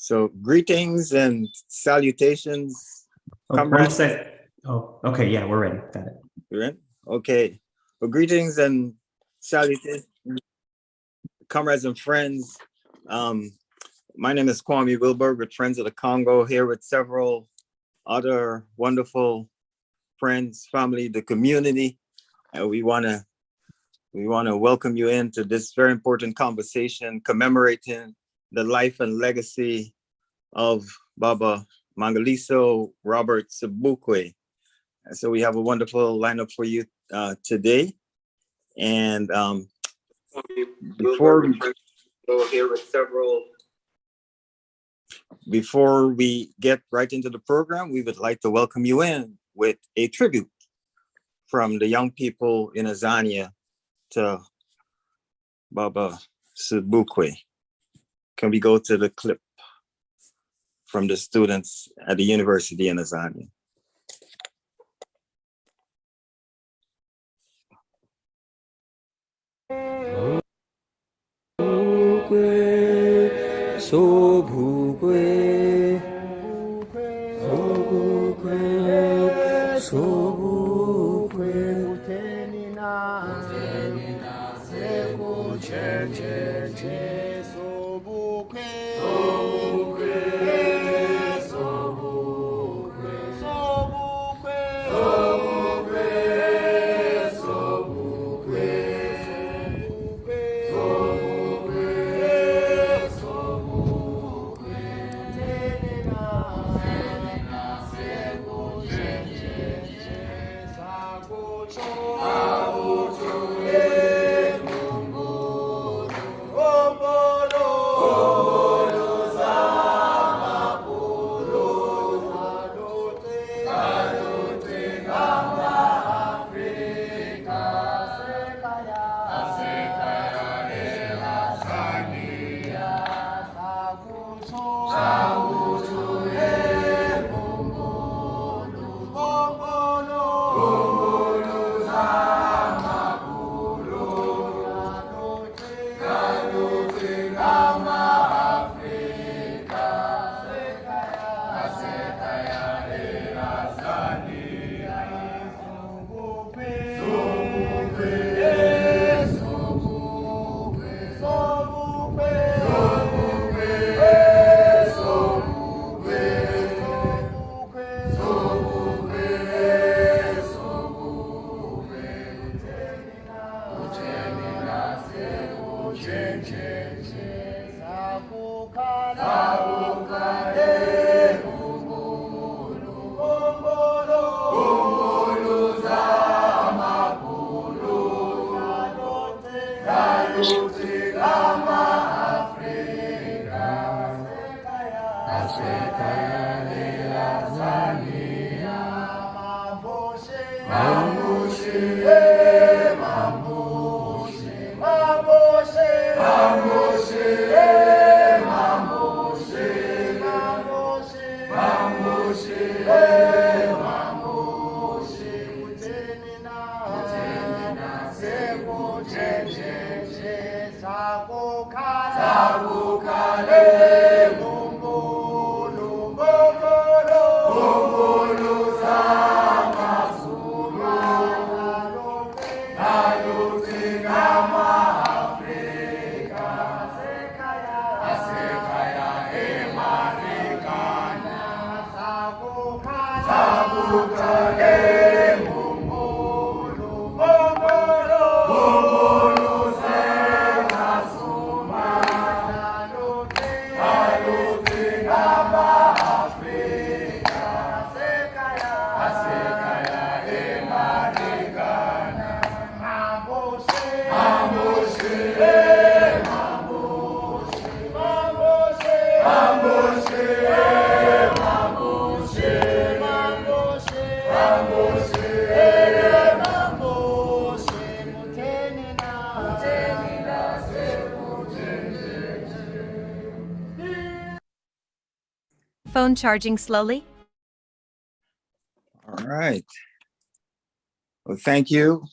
So greetings and salutations, Oh, one comrades. sec. Oh, okay. Yeah, we're ready. Got it. You ready? Okay. Well, greetings and salutations, comrades and friends. My name is Kwame Wilberg with Friends of the Congo, here with several other wonderful friends, family, the community. And we want to welcome you into this very important conversation commemorating the life and legacy of Baba Mangaliso Robert Sobukwe. So we have a wonderful lineup for you today. And before we get right into the program, we would like to welcome you in with a tribute from the young people in Azania to Baba Sobukwe. Can we go to the clip from the students at the university in Azania? Sobukwe, Sobukwe, Sobukwe, Utenina, Sekucheche, Sobukwe, Sobukwe, Sobukwe, Sobukwe, Sobukwe, Sobukwe, Phone charging slowly. All right. Well, thank you.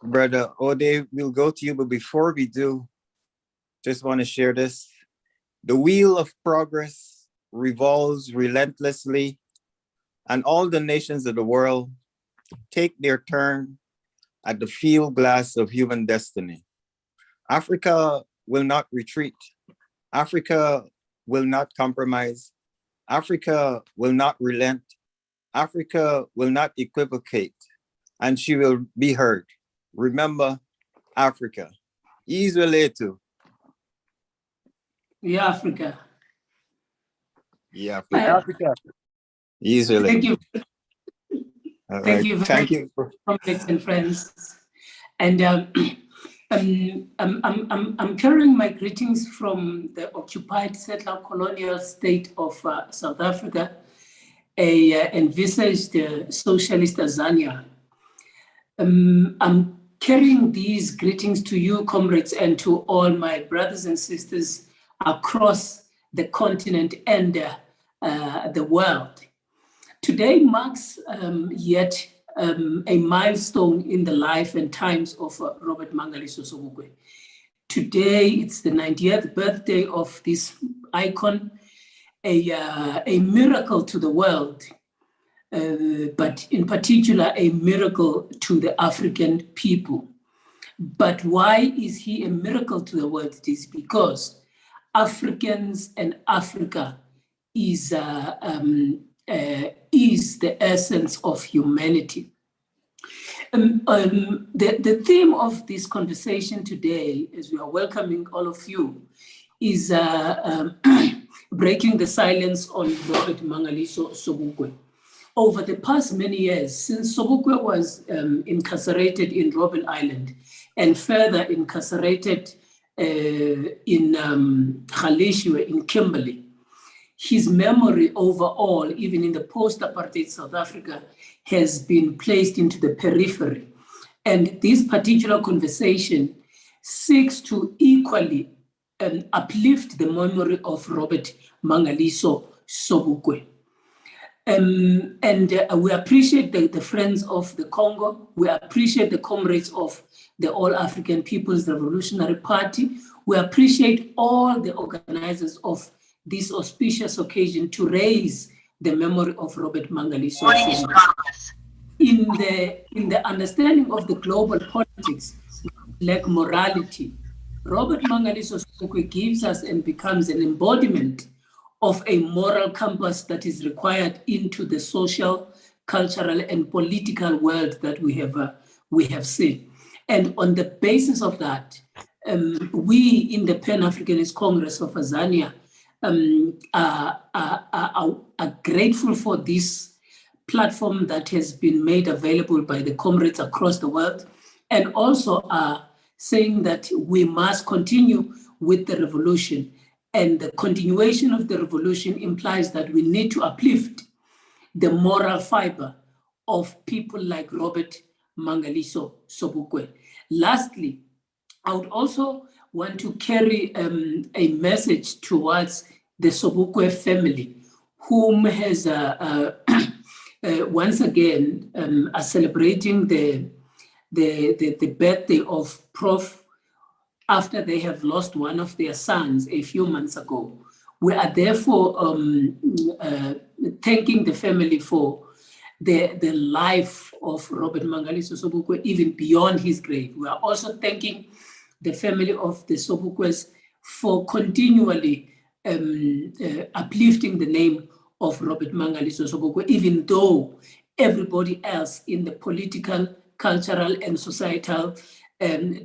Brother Ode, we'll go to you, but before we do, just want to share this. The wheel of progress revolves relentlessly, and all the nations of the world take their turn at the field glass of human destiny. Africa will not retreat. Africa will not compromise. Africa will not relent. Africa will not equivocate, and she will be heard. Remember, Africa. Izweletu. Yeah, Africa. Yeah, Africa. Izweletu. Thank you. All Thank right. you very Thank much, you. comrades and friends. And I'm carrying my greetings from the occupied settler colonial state of South Africa, a envisaged socialist Tanzania. I'm carrying these greetings to you, comrades, and to all my brothers and sisters across the continent and the world. Today marks yet a milestone in the life and times of Robert Mangaliso Sobukwe. Today, it's the 90th birthday of this icon, a miracle to the world, but in particular, a miracle to the African people. But why is he a miracle to the world? It is because Africans and Africa is the essence of humanity. The theme of this conversation today, as we are welcoming all of you, is breaking the silence on Robert Mangaliso Sobukwe. Over the past many years, since Sobukwe was incarcerated in Robben Island and further incarcerated in Galeshewe in Kimberley, his memory overall, even in the post-apartheid South Africa, has been placed into the periphery. And this particular conversation seeks to equally uplift the memory of Robert Mangaliso Sobukwe. We appreciate the friends of the Congo. We appreciate the comrades of the All African People's Revolutionary Party. We appreciate all the organizers of this auspicious occasion to raise the memory of Robert Mangaliso. In the understanding of the global politics, like morality, Robert Mangaliso gives us and becomes an embodiment of a moral compass that is required into the social, cultural, and political world that we have seen. And on the basis of that, we in the Pan-Africanist Congress of Tanzania are grateful for this platform that has been made available by the comrades across the world, and also are saying that we must continue with the revolution. And the continuation of the revolution implies that we need to uplift the moral fiber of people like Robert Mangaliso Sobukwe. Lastly, I would also want to carry a message towards the Sobukwe family, whom has once again are celebrating the birthday of Prof. After they have lost one of their sons a few months ago. We are therefore thanking the family for the life of Robert Mangaliso Sobukwe, even beyond his grave. We are also thanking the family of the Sobukwes for continually uplifting the name of Robert Mangaliso Sobukwe, even though everybody else in the political, cultural, and societal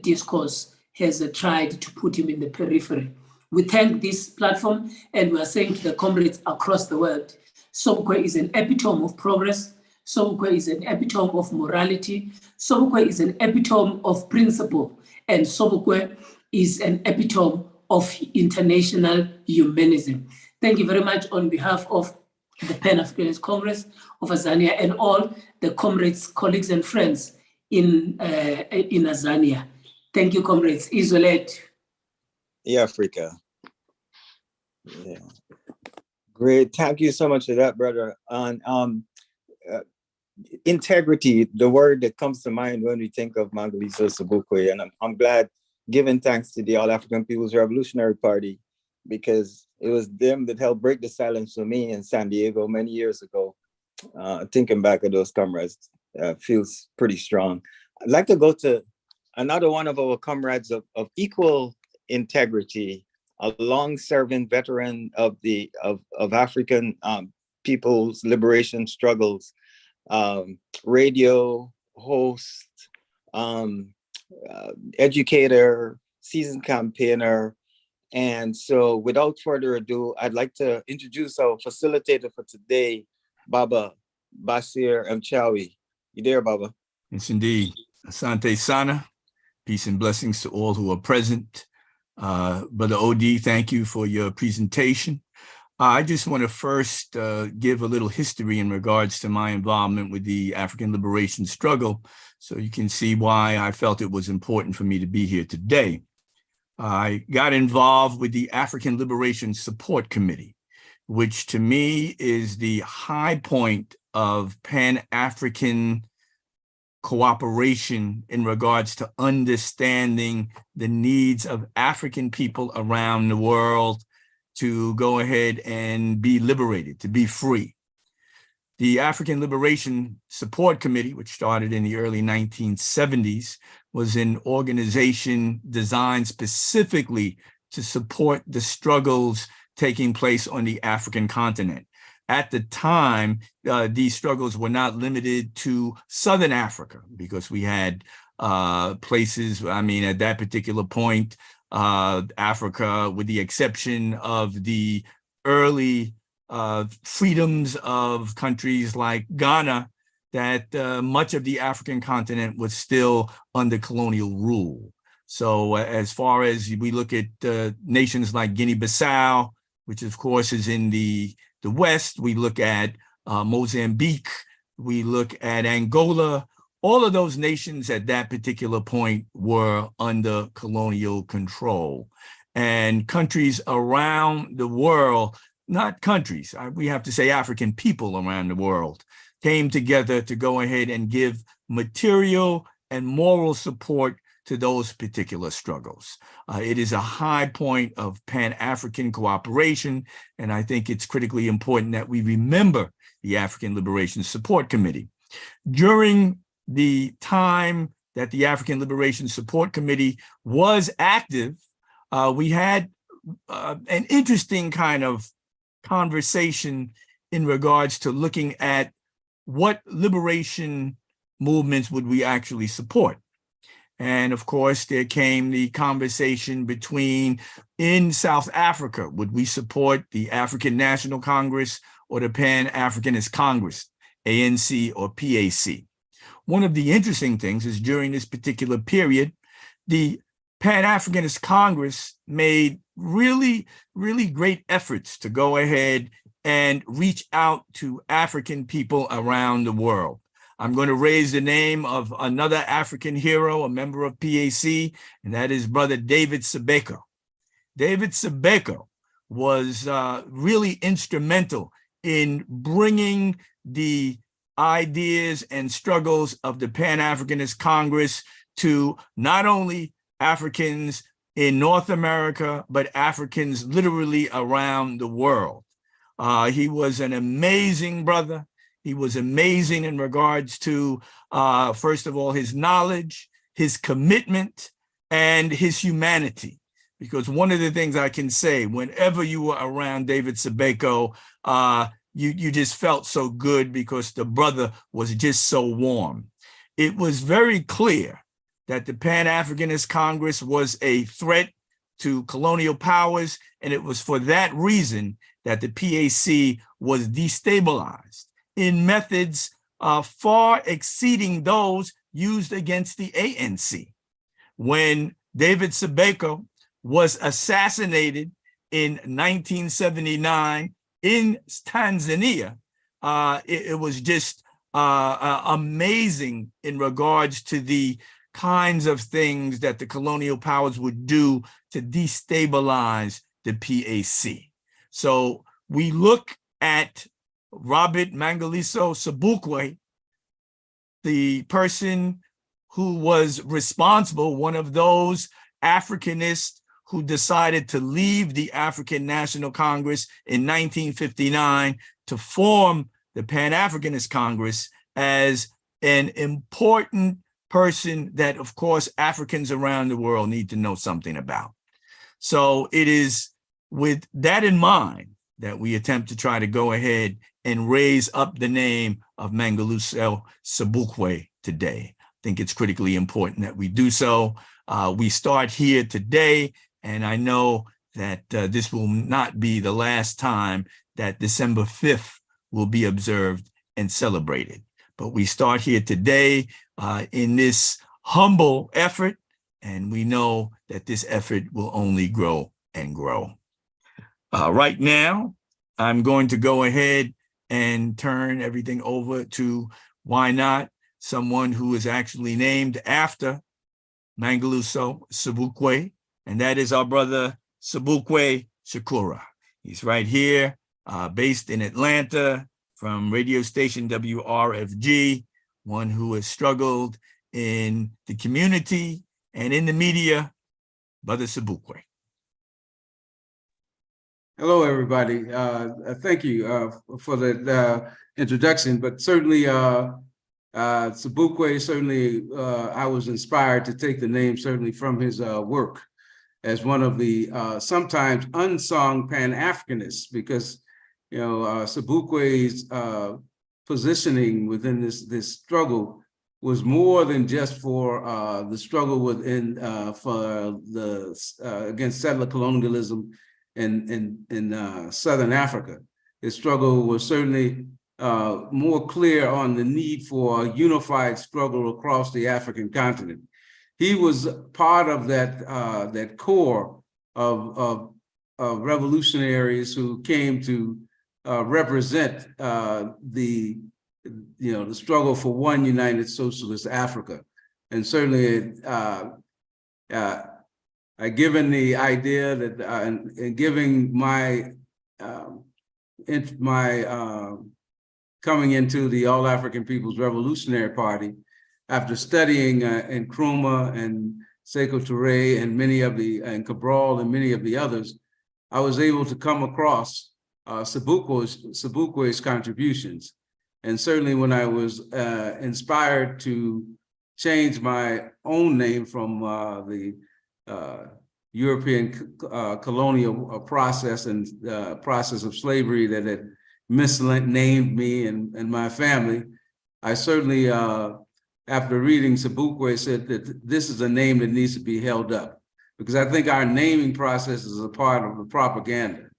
discourse has tried to put him in the periphery. We thank this platform, and we are saying to the comrades across the world, Sobukwe is an epitome of progress. Sobukwe is an epitome of morality. Sobukwe is an epitome of principle. And Sobukwe is an epitome of international humanism. Thank you very much on behalf of the Pan-Africanist Congress of Tanzania and all the comrades, colleagues, and friends in Tanzania. Thank you, comrades. Isolate. Yeah, Africa. Yeah. Great. Thank you so much for that, brother. On integrity, the word that comes to mind when we think of Mangaliso Sobukwe, and I'm glad, giving thanks to the All African People's Revolutionary Party, because it was them that helped break the silence for me in San Diego many years ago. Thinking back of those comrades feels pretty strong. I'd like to go to another one of our comrades of equal integrity, a long-serving veteran of African people's liberation struggles, radio host, educator, seasoned campaigner. And so without further ado, I'd like to introduce our facilitator for today, Baba Basir Mchawi. You there, Baba? Yes, indeed. Asante Sana. Peace and blessings to all who are present. Brother OD, thank you for your presentation. I just want to first give a little history in regards to my involvement with the African liberation struggle, so you can see why I felt it was important for me to be here today. I got involved with the African Liberation Support Committee, which to me is the high point of Pan-African cooperation in regards to understanding the needs of African people around the world to go ahead and be liberated, to be free. The African Liberation Support Committee, which started in the early 1970s, was an organization designed specifically to support the struggles taking place on the African continent. At the time, these struggles were not limited to Southern Africa, because we had places, I mean, at that particular point, Africa, with the exception of the early freedoms of countries like Ghana, that much of the African continent was still under colonial rule. So as far as we look at nations like Guinea-Bissau, which of course is in the West, we look at Mozambique, we look at Angola, all of those nations at that particular point were under colonial control. And countries around the world, not countries, we have to say African people around the world, came together to go ahead and give material and moral support to those particular struggles. It is a high point of Pan-African cooperation, and I think it's critically important that we remember the African Liberation Support Committee. During the time that the African Liberation Support Committee was active, we had an interesting kind of conversation in regards to looking at what liberation movements would we actually support. And of course, there came the conversation between, in South Africa, would we support the African National Congress or the Pan-Africanist Congress, ANC or PAC? One of the interesting things is during this particular period, the Pan-Africanist Congress made really, really great efforts to go ahead and reach out to African people around the world. I'm going to raise the name of another African hero, a member of PAC, and that is Brother David Sobukwe. David Sobukwe was really instrumental in bringing the ideas and struggles of the Pan-Africanist Congress to not only Africans in North America, but Africans literally around the world. He was an amazing brother. He was amazing in regards to, first of all, his knowledge, his commitment, and his humanity. Because one of the things I can say, whenever you were around David Sobukwe, you just felt so good because the brother was just so warm. It was very clear that the Pan-Africanist Congress was a threat to colonial powers, and it was for that reason that the PAC was destabilized in methods far exceeding those used against the ANC. When David Sobukwe was assassinated in 1979 in Tanzania, it was just amazing in regards to the kinds of things that the colonial powers would do to destabilize the PAC. So we look at Robert Mangaliso Sobukwe, the person who was responsible, one of those Africanists who decided to leave the African National Congress in 1959 to form the Pan-Africanist Congress as an important person that, of course, Africans around the world need to know something about. So it is with that in mind that we attempt to try to go ahead and raise up the name of Mangaliso Sobukwe today. I think it's critically important that we do so. We start here today, and I know that this will not be the last time that December 5th will be observed and celebrated. But we start here today in this humble effort, and we know that this effort will only grow and grow. Right now, I'm going to go ahead and turn everything over to, why not, someone who is actually named after Mangaliso Sobukwe, and that is our brother Sobukwe Shakura. He's right here, based in Atlanta, from radio station WRFG, one who has struggled in the community and in the media, Brother Sobukwe. Hello, everybody. Thank you for the introduction, but certainly Sobukwe, certainly I was inspired to take the name certainly from his work as one of the sometimes unsung Pan-Africanists, because Sobukwe's positioning within this struggle was more than just for the struggle within against settler colonialism in Southern Africa. His struggle was certainly more clear on the need for a unified struggle across the African continent. He was part of that core of revolutionaries who came to represent the struggle for one united socialist Africa. And certainly given the idea that and giving my coming into the All African People's Revolutionary Party after studying in Nkrumah and Sekou Touré and Cabral and many of the others, I was able to come across Sobukwe's contributions. And certainly when I was inspired to change my own name from the European colonial process and process of slavery that had misnamed me and my family, I certainly, after reading Sobukwe, said that this is a name that needs to be held up, because I think our naming process is a part of the propaganda,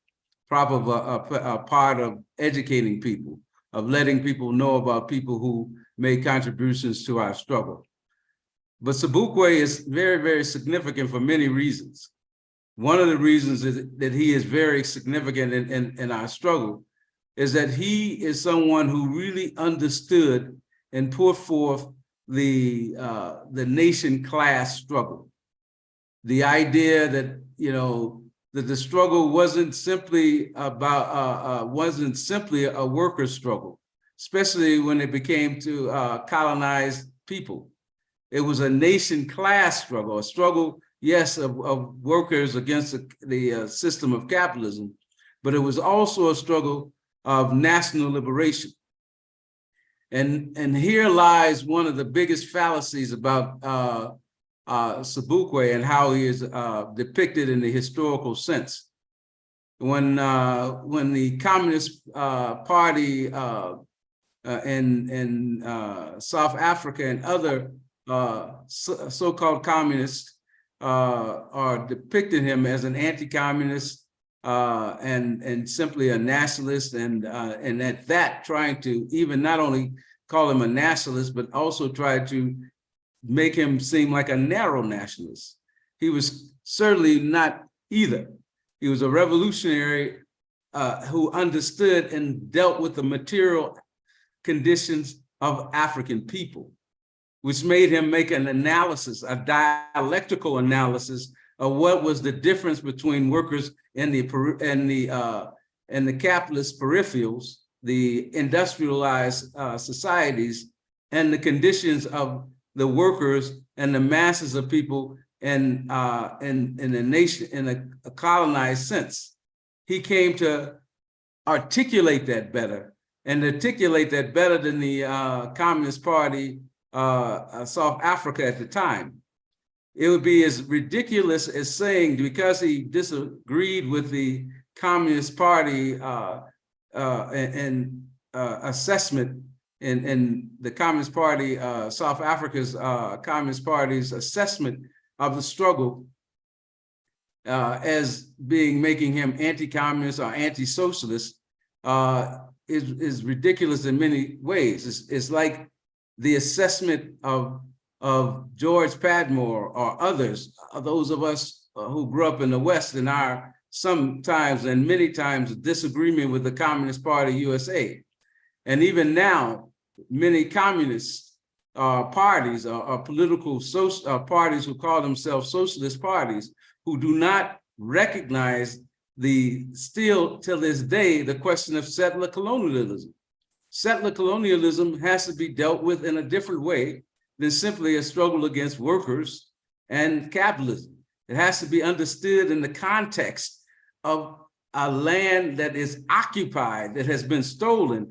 a part of educating people, of letting people know about people who made contributions to our struggle. But Sobukwe is very, very significant for many reasons. One of the reasons that he is very significant in our struggle is that he is someone who really understood and put forth the nation class struggle. The idea that, that the struggle wasn't simply about, wasn't simply a worker struggle, especially when it became to colonize people. It was a nation class struggle, a struggle, yes, of workers against the system of capitalism, but it was also a struggle of national liberation. And here lies one of the biggest fallacies about Sobukwe and how he is depicted in the historical sense. When the Communist Party in South Africa and other so-called communists are depicting him as an anti-communist and simply a nationalist, and at that trying to even not only call him a nationalist, but also try to make him seem like a narrow nationalist. He was certainly not either. He was a revolutionary who understood and dealt with the material conditions of African people, which made him make an analysis, a dialectical analysis of what was the difference between workers and the capitalist peripherals, the industrialized societies, and the conditions of the workers and the masses of people in a nation, in a colonized sense. He came to articulate that better, and articulate that better than the Communist Party South Africa at the time. It would be as ridiculous as saying, because he disagreed with the Communist Party assessment in the Communist Party, South Africa's Communist Party's assessment of the struggle as making him anti-communist or anti-socialist is ridiculous in many ways. It's like the assessment of George Padmore or others, those of us who grew up in the West, and our sometimes and many times disagreement with the Communist Party USA. And even now, many communist parties or political parties who call themselves socialist parties, who do not recognize still till this day, the question of settler colonialism. Settler colonialism has to be dealt with in a different way than simply a struggle against workers and capitalism. It has to be understood in the context of a land that is occupied, that has been stolen,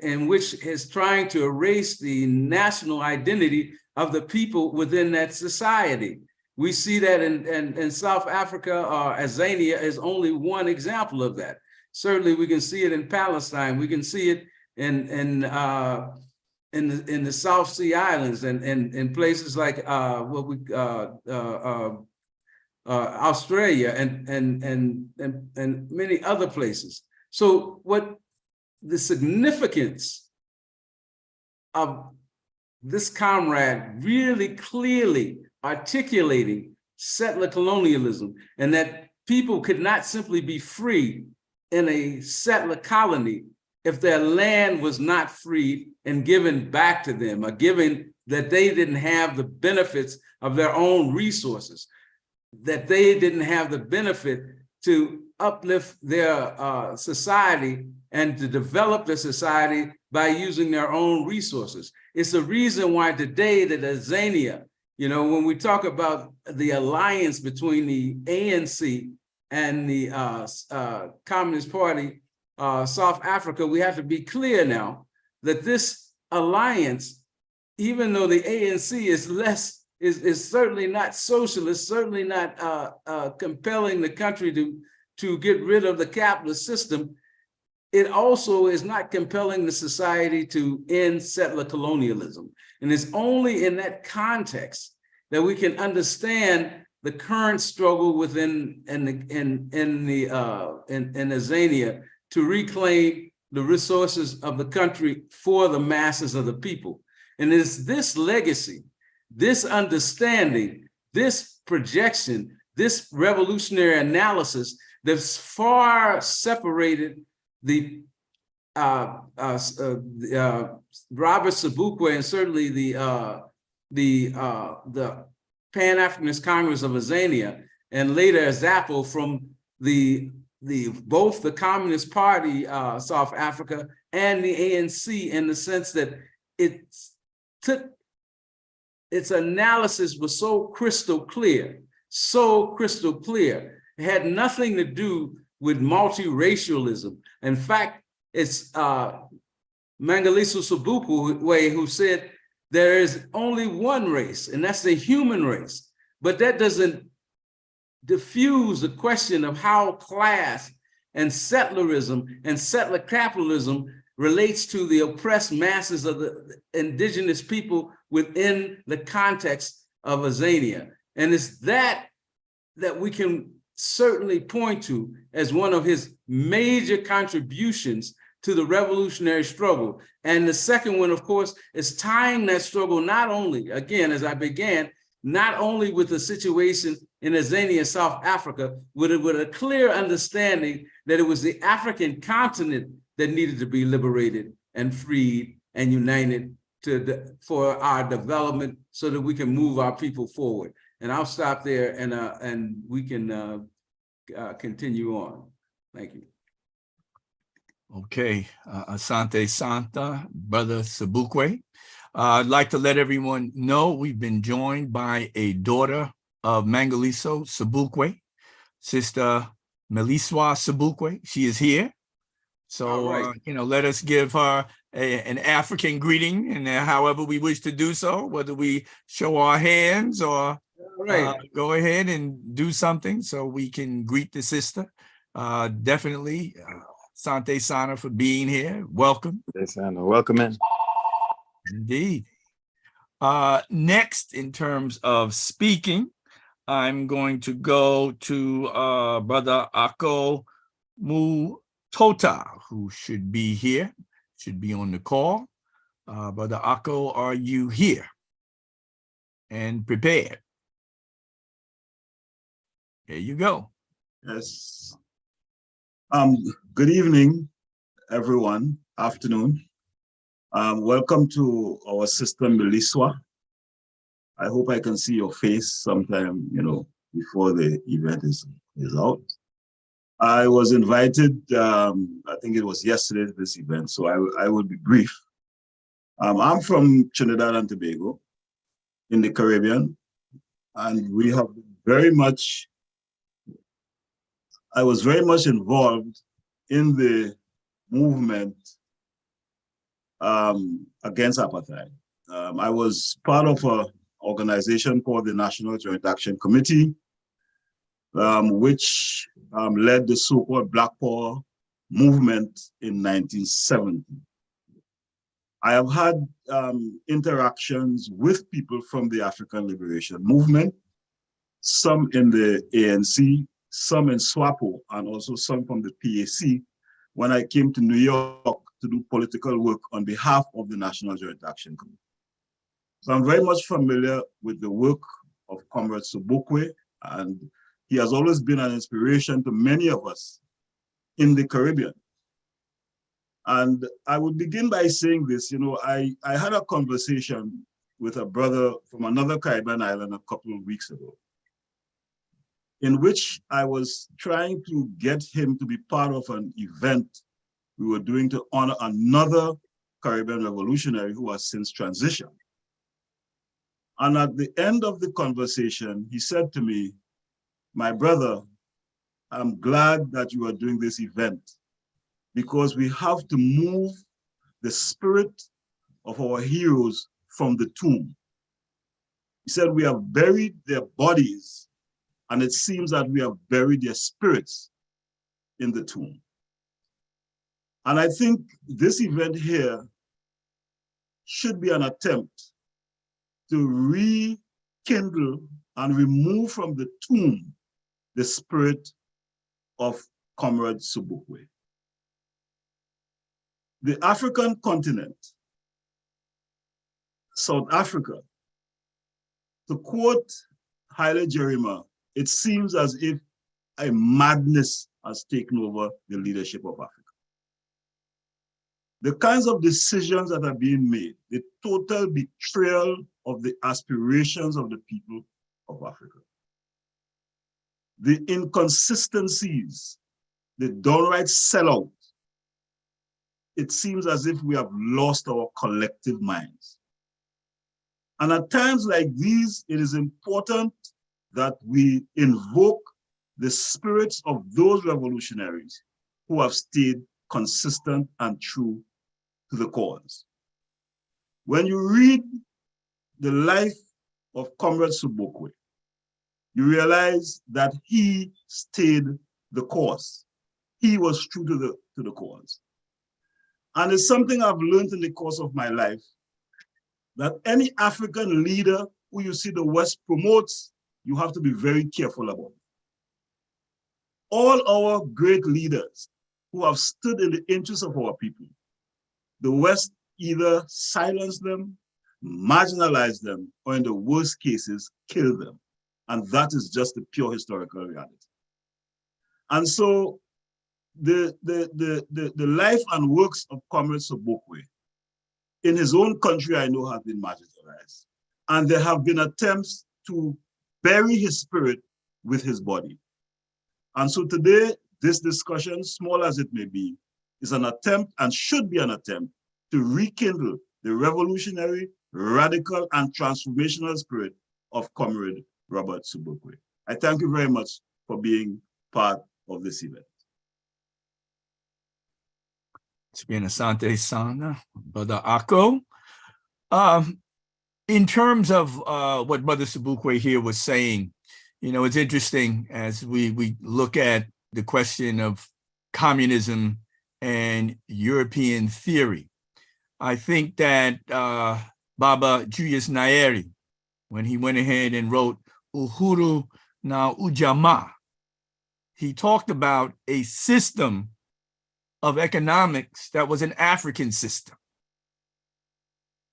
and which is trying to erase the national identity of the people within that society. We see that in South Africa, Azania is only one example of that. Certainly we can see it in Palestine. We can see it in the South Sea Islands and in places like Australia and many other places. So what the significance of this comrade really clearly articulating settler colonialism, and that people could not simply be free in a settler colony if their land was not freed and given back to them, or given that they didn't have the benefits of their own resources, that they didn't have the benefit to uplift their society and to develop the society by using their own resources. It's the reason why today that Azania, when we talk about the alliance between the ANC and the Communist Party, South Africa, we have to be clear now that this alliance, even though the ANC is certainly not socialist, certainly not compelling the country to get rid of the capitalist system, it also is not compelling the society to end settler colonialism. And it's only in that context that we can understand the current struggle within Azania to reclaim the resources of the country for the masses of the people. And it's this legacy, this understanding, this projection, this revolutionary analysis that's far separated the Robert Sobukwe and certainly the Pan-Africanist Congress of Azania, and later ZAPO, from both the Communist Party South Africa and the ANC, in the sense that its analysis was so crystal clear. It had nothing to do with multiracialism. In fact, it's Mangaliso Sobukwe who said there is only one race, and that's the human race. But that doesn't diffuse the question of how class and settlerism and settler capitalism relates to the oppressed masses of the indigenous people within the context of Azania. And it's that we can certainly point to as one of his major contributions to the revolutionary struggle. And the second one, of course, is tying that struggle not only, again, as I began, not only with the situation in Azania, South Africa, with a clear understanding that it was the African continent that needed to be liberated and freed and united for our development so that we can move our people forward. And I'll stop there and we can continue on. Thank you. Okay, Asante Santa, Brother Sobukwe. I'd like to let everyone know we've been joined by a daughter of Mangaliso, Sobukwe, Sister Meliswa Sobukwe. She is here. So, right. let us give her an African greeting, and however we wish to do so, whether we show our hands or go ahead and do something so we can greet the sister. Definitely, Sante Sana for being here. Welcome. Welcome in. Indeed. Next, in terms of speaking, I'm going to go to Brother Ako Mutota, who should be here, should be on the call. Brother Ako, are you here and prepared? There you go. Yes. Good evening, everyone. Afternoon. Welcome to our sister Meliswa. I hope I can see your face sometime, before the event is out. I was invited, I think it was yesterday, to this event, so I will be brief. I'm from Trinidad and Tobago in the Caribbean, and we have I was very much involved in the movement against apartheid. I was part of an organization called the National Joint Action Committee, which led the so-called Black Power movement in 1970. I have had interactions with people from the African Liberation Movement, some in the ANC, some in SWAPO, and also some from the PAC, when I came to New York to do political work on behalf of the National Joint Action Committee. So I'm very much familiar with the work of Comrade Sobukwe, and he has always been an inspiration to many of us in the Caribbean. And I would begin by saying this, I had a conversation with a brother from another Caribbean island a couple of weeks ago, in which I was trying to get him to be part of an event we were doing to honor another Caribbean revolutionary who has since transitioned. And at the end of the conversation, he said to me, "My brother, I'm glad that you are doing this event because we have to move the spirit of our heroes from the tomb." He said, "We have buried their bodies, and it seems that we have buried their spirits in the tomb." And I think this event here should be an attempt to rekindle and remove from the tomb the spirit of Comrade Sobukwe. The African continent, South Africa, to quote Haile Gerima, it seems as if a madness has taken over the leadership of Africa. The kinds of decisions that are being made, the total betrayal of the aspirations of the people of Africa, the inconsistencies, the downright sellout, it seems as if we have lost our collective minds. And at times like these, it is important that we invoke the spirits of those revolutionaries who have stayed consistent and true to the cause. When you read the life of Comrade Sobukwe, you realize that he stayed the course. He was true to the cause. And it's something I've learned in the course of my life, that any African leader who you see the West promotes, you have to be very careful about. All our great leaders who have stood in the interest of our people, the West either silenced them, marginalized them, or in the worst cases, killed them. And that is just the pure historical reality. And so the life and works of Comrade Sobukwe in his own country, I know, have been marginalized. And there have been attempts to bury his spirit with his body. And so today, this discussion, small as it may be, is an attempt and should be an attempt to rekindle the revolutionary, radical and transformational spirit of Comrade Robert Sobukwe. I thank you very much for being part of this event. It's been Asante Sana, Brother Akko. In terms of what Brother Sobukwe here was saying, you know, it's interesting as we look at the question of communism and European theory. I think that Baba Julius Nyerere, when he went ahead and wrote Uhuru na Ujamaa, he talked about a system of economics that was an African system.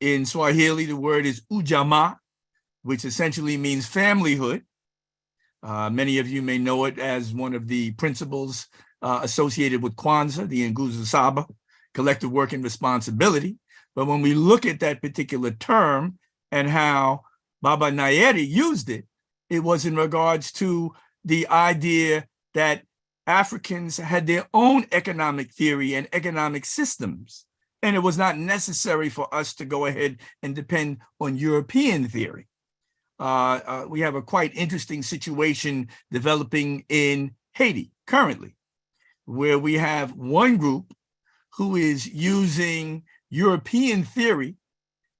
In Swahili, the word is Ujamaa, which essentially means familyhood. Many of you may know it as one of the principles associated with Kwanzaa, the Nguzo Saba, collective work and responsibility. But when we look at that particular term and how Baba Nyerere used it, it was in regards to the idea that Africans had their own economic theory and economic systems. And it was not necessary for us to go ahead and depend on European theory. We have a quite interesting situation developing in Haiti currently, where we have one group who is using European theory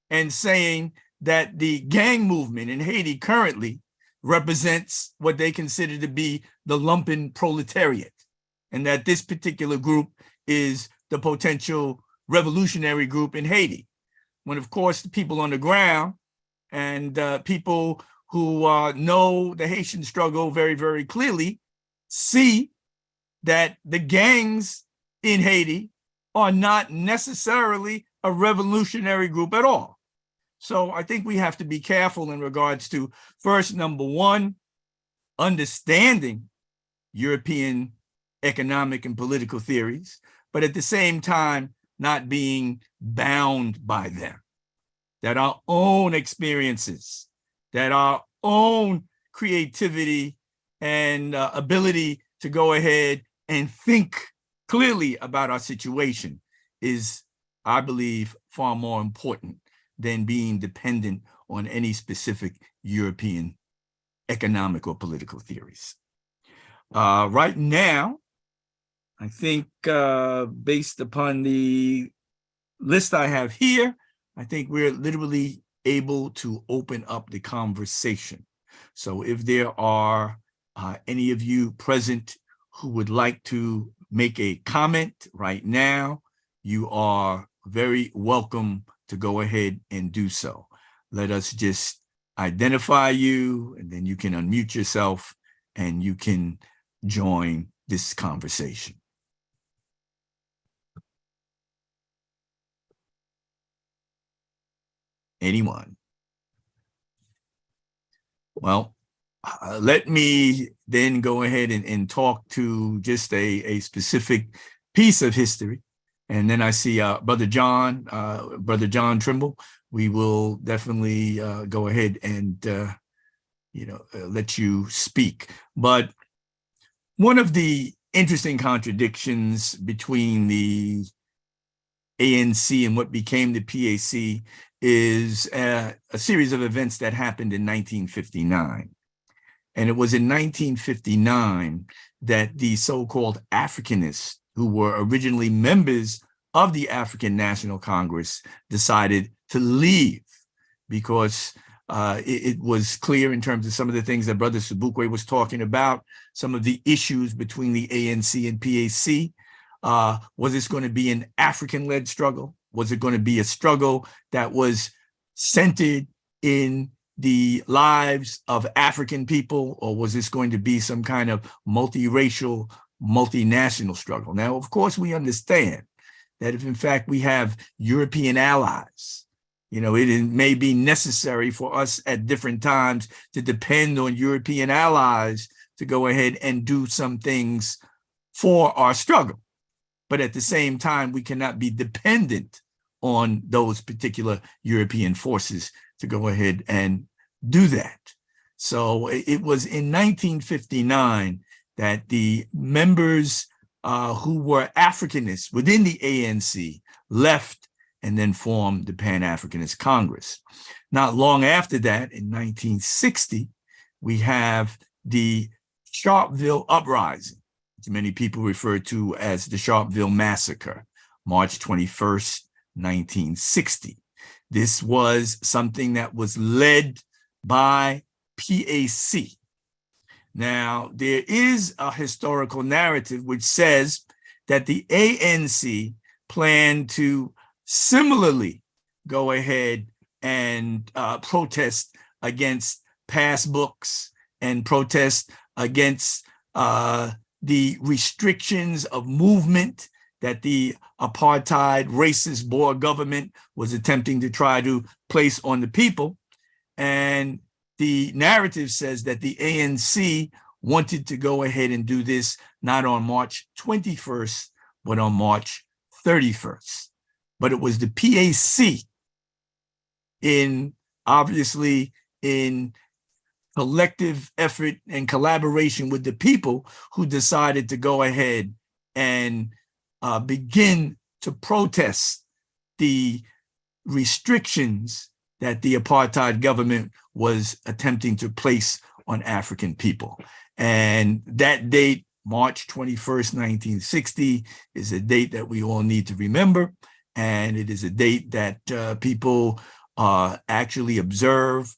and saying that the gang movement in Haiti currently represents what they consider to be the lumpen proletariat, and that this particular group is the potential revolutionary group in Haiti. When, of course, the people on the ground and people who know the Haitian struggle very, very clearly see that the gangs in Haiti are not necessarily a revolutionary group at all. So I think we have to be careful in regards to, first, number one, understanding European economic and political theories, but at the same time, not being bound by them. That our own experiences, that our own creativity and ability to go ahead and think clearly about our situation is, I believe, far more important than being dependent on any specific European economic or political theories. Right now, I think based upon the list I have here, I think we're literally able to open up the conversation. So if there are any of you present who would like to make a comment right now, you are very welcome to go ahead and do so. Let us just identify you, and then you can unmute yourself and you can join this conversation. Anyone? Well, let me then go ahead and talk to just a specific piece of history. And then I see Brother John Trimble. We will definitely go ahead and let you speak. But one of the interesting contradictions between the ANC and what became the PAC is a series of events that happened in 1959. And it was in 1959 that the so-called Africanists, who were originally members of the African National Congress, decided to leave because it was clear in terms of some of the things that Brother Sobukwe was talking about, some of the issues between the ANC and PAC. Was this going to be an African-led struggle? Was it going to be a struggle that was centered in the lives of African people, or was this going to be some kind of multiracial, multinational struggle? Now, of course, we understand that if in fact we have European allies, it may be necessary for us at different times to depend on European allies to go ahead and do some things for our struggle. But at the same time, we cannot be dependent on those particular European forces to go ahead and do that. So it was in 1959 that the members who were Africanists within the ANC left and then formed the Pan-Africanist Congress. Not long after that, in 1960, we have the Sharpeville Uprising, which many people refer to as the Sharpeville Massacre, March 21st, 1960. This was something that was led by PAC. Now, there is a historical narrative which says that the ANC planned to similarly go ahead and protest against passbooks and protest against the restrictions of movement that the apartheid racist Boer government was attempting to try to place on the people. And the narrative says that the ANC wanted to go ahead and do this not on March 21st, but on March 31st. But it was the PAC obviously in collective effort and collaboration with the people who decided to go ahead and begin to protest the restrictions that the apartheid government was attempting to place on African people. And that date, March 21st, 1960, is a date that we all need to remember. And it is a date that people actually observe,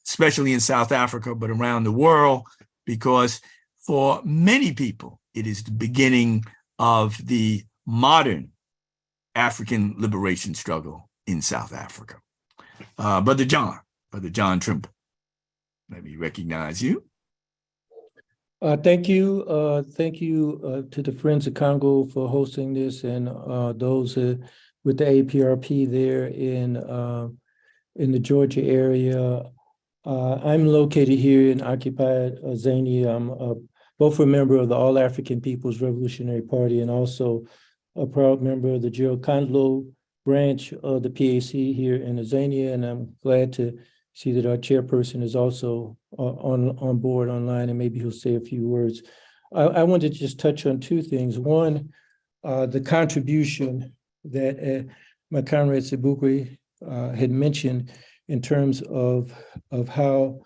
especially in South Africa, but around the world, because for many people, it is the beginning of the modern African liberation struggle in South Africa. Brother John Trimble, let me recognize you. Thank you. Thank you to the Friends of Congo for hosting this, and those with the APRP there in the Georgia area. I'm located here in occupied Zania. I'm both a member of the All African People's Revolutionary Party and also a proud member of the Gerald Kandlo branch of the PAC here in Azania, and I'm glad to see that our chairperson is also on board online, and maybe he'll say a few words. I wanted to just touch on two things. One, the contribution that my comrade Sobukwe had mentioned in terms of how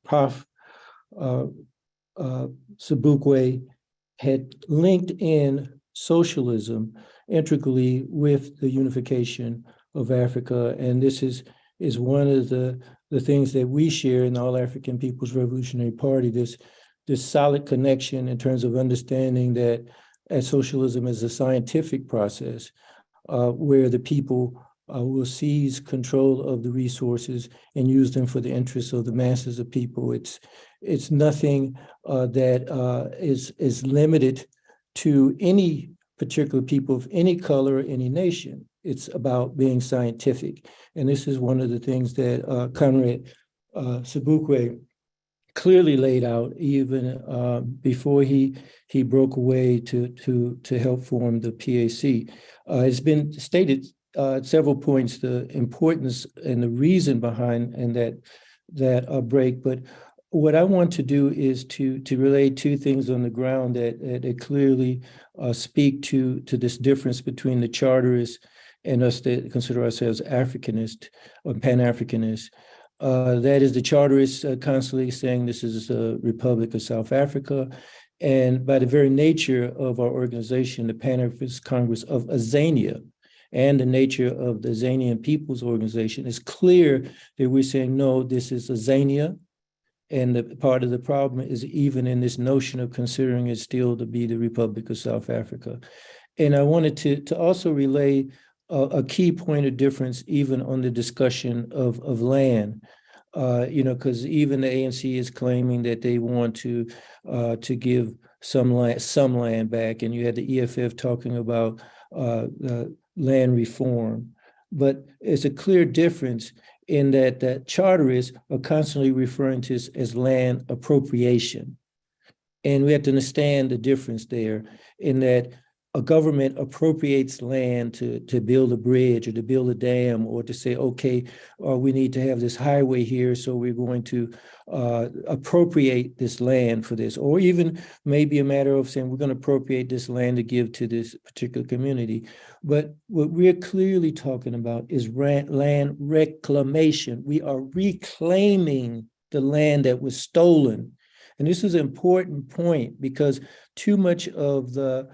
Prof. Sobukwe had linked in socialism integrally with the unification of Africa. And this is one of the things that we share in the All African People's Revolutionary Party, this solid connection in terms of understanding that as socialism is a scientific process where the people will seize control of the resources and use them for the interests of the masses of people. It's nothing that is limited to any particular people of any color or any nation. It's about being scientific. And this is one of the things that Comrade Sobukwe clearly laid out even before he broke away to help form the PAC. It's been stated at several points the importance and the reason behind and that break. But what I want to do is to relay two things on the ground that clearly speak to this difference between the charterists and us that consider ourselves Africanist or Pan-Africanist. That is the charterists constantly saying this is a Republic of South Africa. And by the very nature of our organization, the Pan-Africanist Congress of Azania, and the nature of the Azanian People's Organization, it's clear that we're saying, no, this is Azania. And the part of the problem is even in this notion of considering it still to be the Republic of South Africa. And I wanted to also relay a key point of difference even on the discussion of land, because even the ANC is claiming that they want to give some land back, and you had the EFF talking about land reform. But it's a clear difference in that charterists are constantly referring to this as land appropriation. And we have to understand the difference there in that a government appropriates land to build a bridge or to build a dam or to say, okay, we need to have this highway here, so we're going to appropriate this land for this, or even maybe a matter of saying we're going to appropriate this land to give to this particular community. But what we're clearly talking about is land reclamation. We are reclaiming the land that was stolen. And this is an important point because too much of the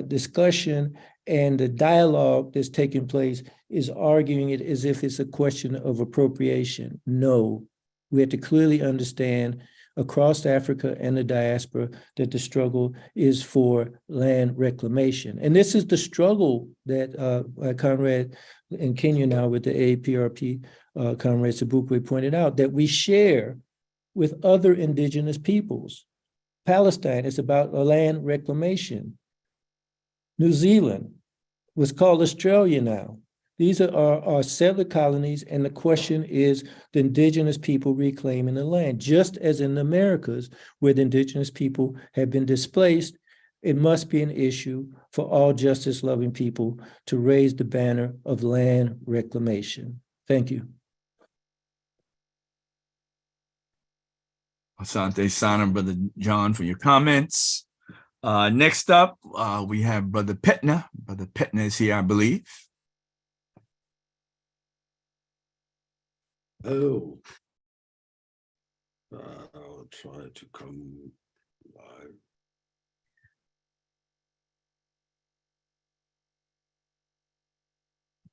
discussion and the dialogue that's taking place is arguing it as if it's a question of appropriation. No, we have to clearly understand across Africa and the diaspora that the struggle is for land reclamation. And this is the struggle that Conrad in Kenya now with the APRP, Conrad Sobukwe pointed out, that we share with other indigenous peoples. Palestine is about land reclamation. New Zealand was called Australia now. These are our settler colonies, and the question is the indigenous people reclaiming the land. Just as in the Americas, where the indigenous people have been displaced, it must be an issue for all justice-loving people to raise the banner of land reclamation. Thank you. Asante Sana, Brother John, for your comments. Next up, we have Brother Petna. Brother Petna is here, I believe. Oh, I'll try to come live.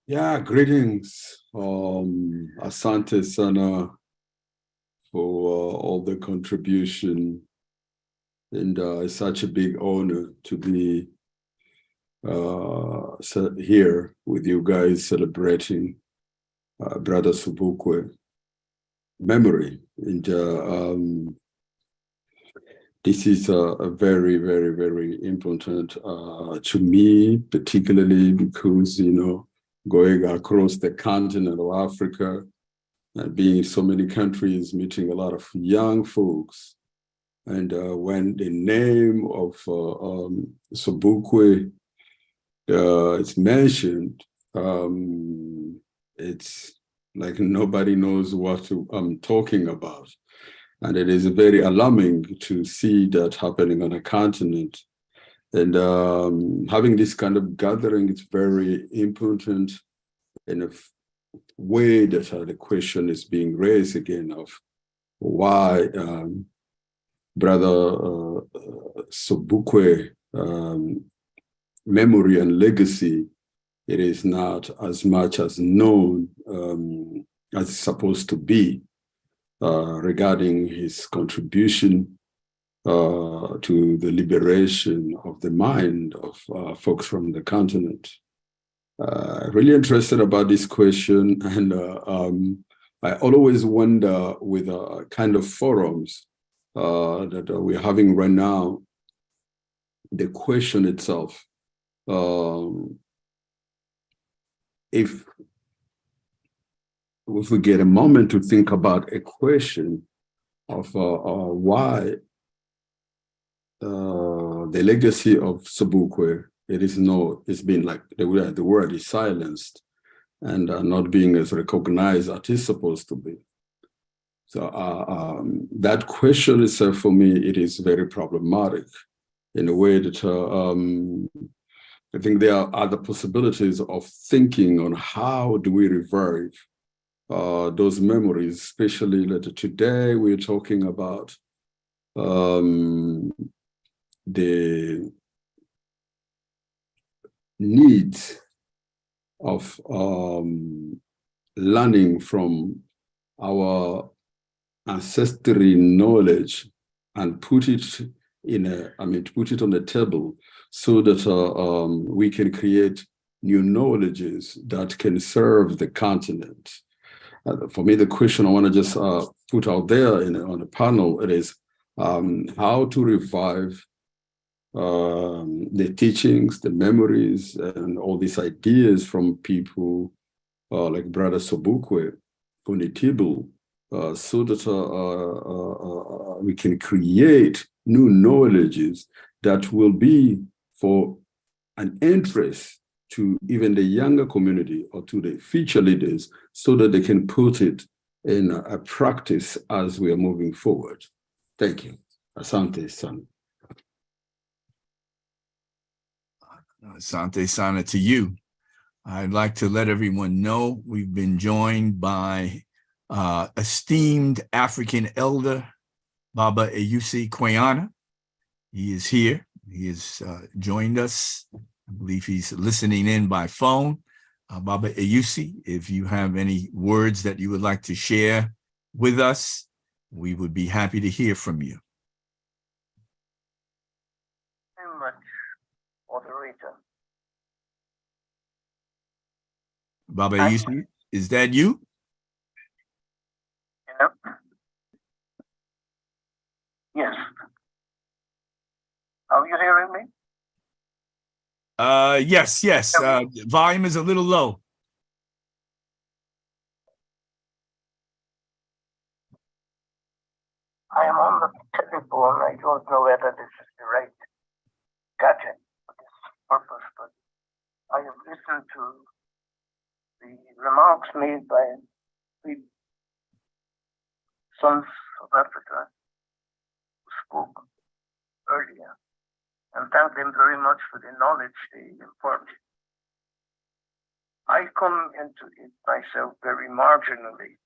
Yeah, greetings, Asante Sana, for all the contribution, and it's such a big honor to be here with you guys celebrating Brother Sobukwe memory. And this is a very, very, very important to me, particularly because, you know, going across the continent of Africa and being in so many countries, meeting a lot of young folks. And when the name of Sobukwe is mentioned, it's like nobody knows what I'm talking about. And it is very alarming to see that happening on a continent. And having this kind of gathering is very important in a way that the question is being raised again of why Brother Sobukwe memory and legacy, it is not as much as known as it's supposed to be regarding his contribution to the liberation of the mind of folks from the continent. Really interested about this question, and I always wonder with kind of forums that we're having right now, the question itself, if we get a moment to think about a question of why the legacy of Sobukwe, it's been like the word is silenced and not being as recognized as it's supposed to be. So that question itself, for me, it is very problematic in a way that I think there are other possibilities of thinking on how do we revive those memories, especially that today we're talking about the need of learning from our ancestry knowledge and put it on the table so that we can create new knowledges that can serve the continent. For me, the question I want to just put out there on the panel, it is how to revive the teachings, the memories, and all these ideas from people like Brother Sobukwe, Funitibu, so that we can create new knowledges that will be for an interest to even the younger community or to the future leaders so that they can put it in a practice as we are moving forward. Thank you. Asante Sana. Asante Sana to you. I'd like to let everyone know we've been joined by esteemed African elder, Baba Eyusi Kweyana. He is here. He has joined us. I believe he's listening in by phone. Baba Eyusi, if you have any words that you would like to share with us, we would be happy to hear from you. Very much, moderator. Baba Eyusi, is that you? Hello? Yes. Are you hearing me? Yes. Volume is a little low. I am on the telephone. I don't know whether this is the right gadget for this purpose, but I have listened to the remarks made by the sons of Africa who spoke earlier, and thank them very much for the knowledge they imparted. I come into it myself very marginally.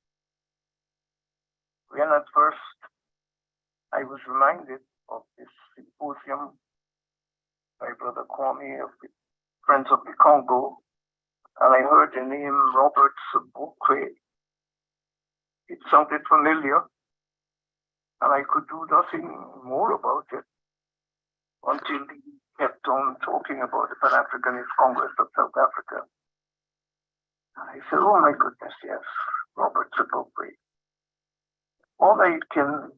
When at first I was reminded of this symposium by Brother Kwame of the Friends of the Congo, and I heard the name Robert Sobukwe. It sounded familiar, and I could do nothing more about it until he kept on talking about the Pan-Africanist Congress of South Africa. I said, oh my goodness, yes, Robert Sobukwe. All I can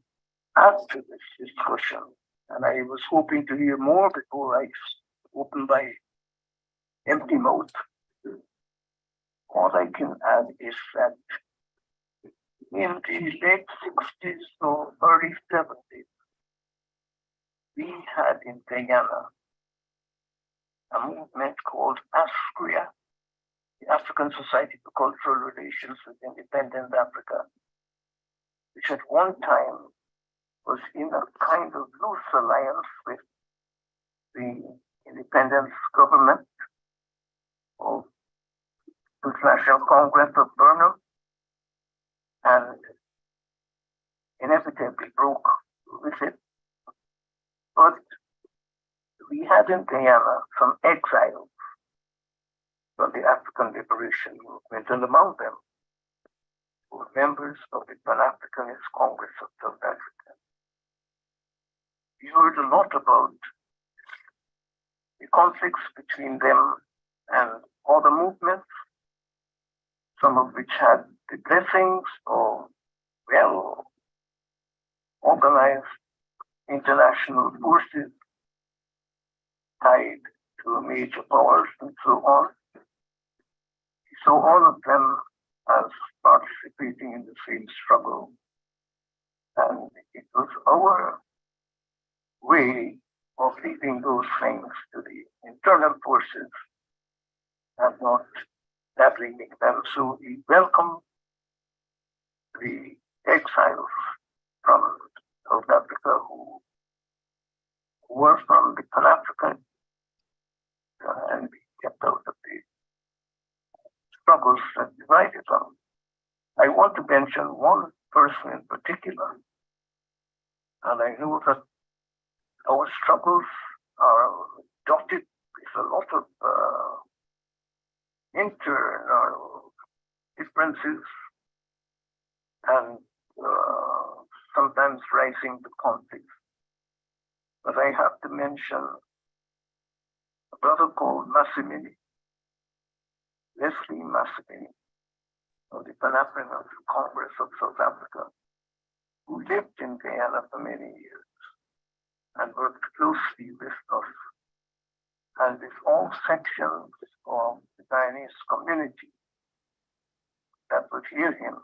add to this discussion, and I was hoping to hear more before I open my empty mouth. All I can add is that in the late 60s or early 70s, we had in Guyana a movement called ASCRIA, the African Society for Cultural Relations with Independent Africa, which at one time was in a kind of loose alliance with the independence government of the National Congress of Burnham, and inevitably broke with it. But we had in Guyana some exiles from the African Liberation Movement, and among them were members of the Pan-Africanist Congress of South Africa. We heard a lot about the conflicts between them and other movements, some of which had the blessings of well-organized international forces tied to major powers and so on. So all of them as participating in the same struggle. And it was our way of leaving those things to the internal forces and not dabbling in them. So we welcome the exiles from South Africa who were from the Pan-African and we kept out of the struggles that divided them. I want to mention one person in particular, and I know that our struggles are dotted with a lot of internal differences and sometimes rising to conflict. But I have to mention a brother called Massimini, Leslie Massimini, of the Pan-African Congress of South Africa, who lived in Guyana for many years and worked closely with us and with all sections of the Guyanese community that would hear him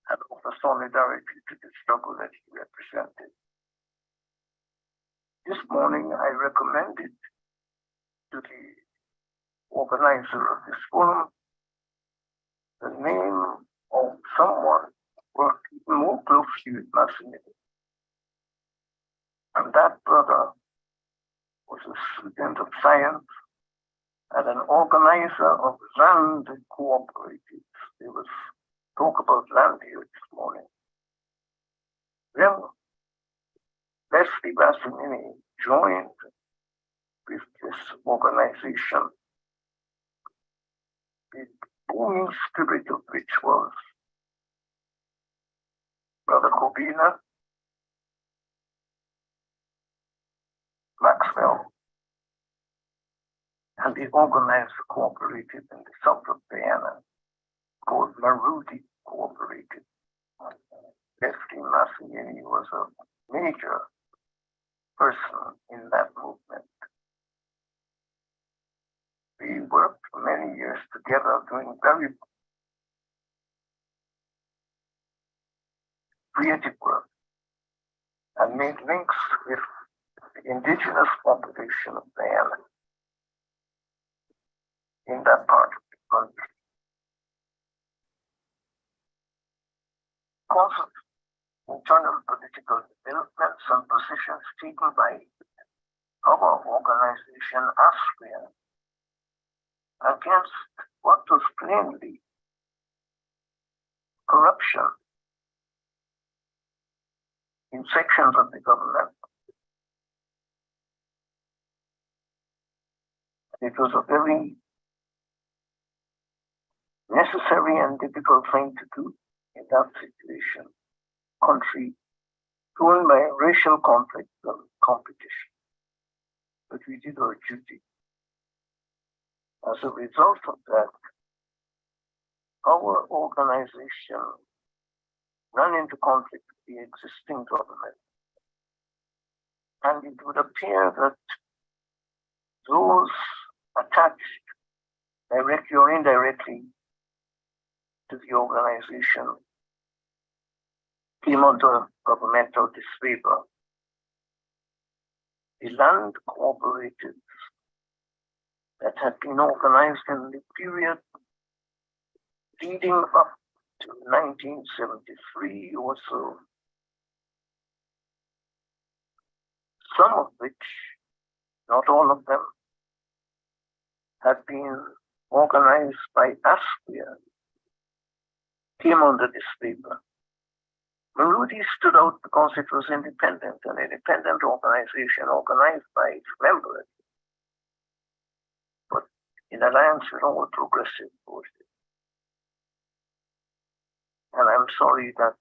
and offer solidarity to the struggle that he represented. This morning I recommended to the organizer of this forum the name of someone who worked even more closely with Massimini. And that brother was a student of science and an organizer of land cooperatives. There was talk about land here this morning. Then Leslie Massimini joined with this organization, the booming spirit of which was Brother Kobina, Maxwell, and the organized cooperative in the south of Guyana called Marudi Cooperative. Leslie Massimini was a major person in that movement. We worked for many years together doing very creative work and made links with the indigenous population of Guyana in that part of the country. Because of internal political developments and positions taken by our organization, Austria, against what was plainly corruption in sections of the government. It was a very necessary and difficult thing to do in that situation, country torn by racial conflict and competition. But we did our duty. As a result of that, our organization ran into conflict with the existing government. And it would appear that those attached directly or indirectly to the organization came under governmental disfavor. The land cooperatives that had been organized in the period leading up to 1973 or so, some of which, not all of them, had been organized by Austria, came under disfavor. Marudi stood out because it was independent, an independent organization organized by its members, but in alliance with all progressive forces. And I'm sorry that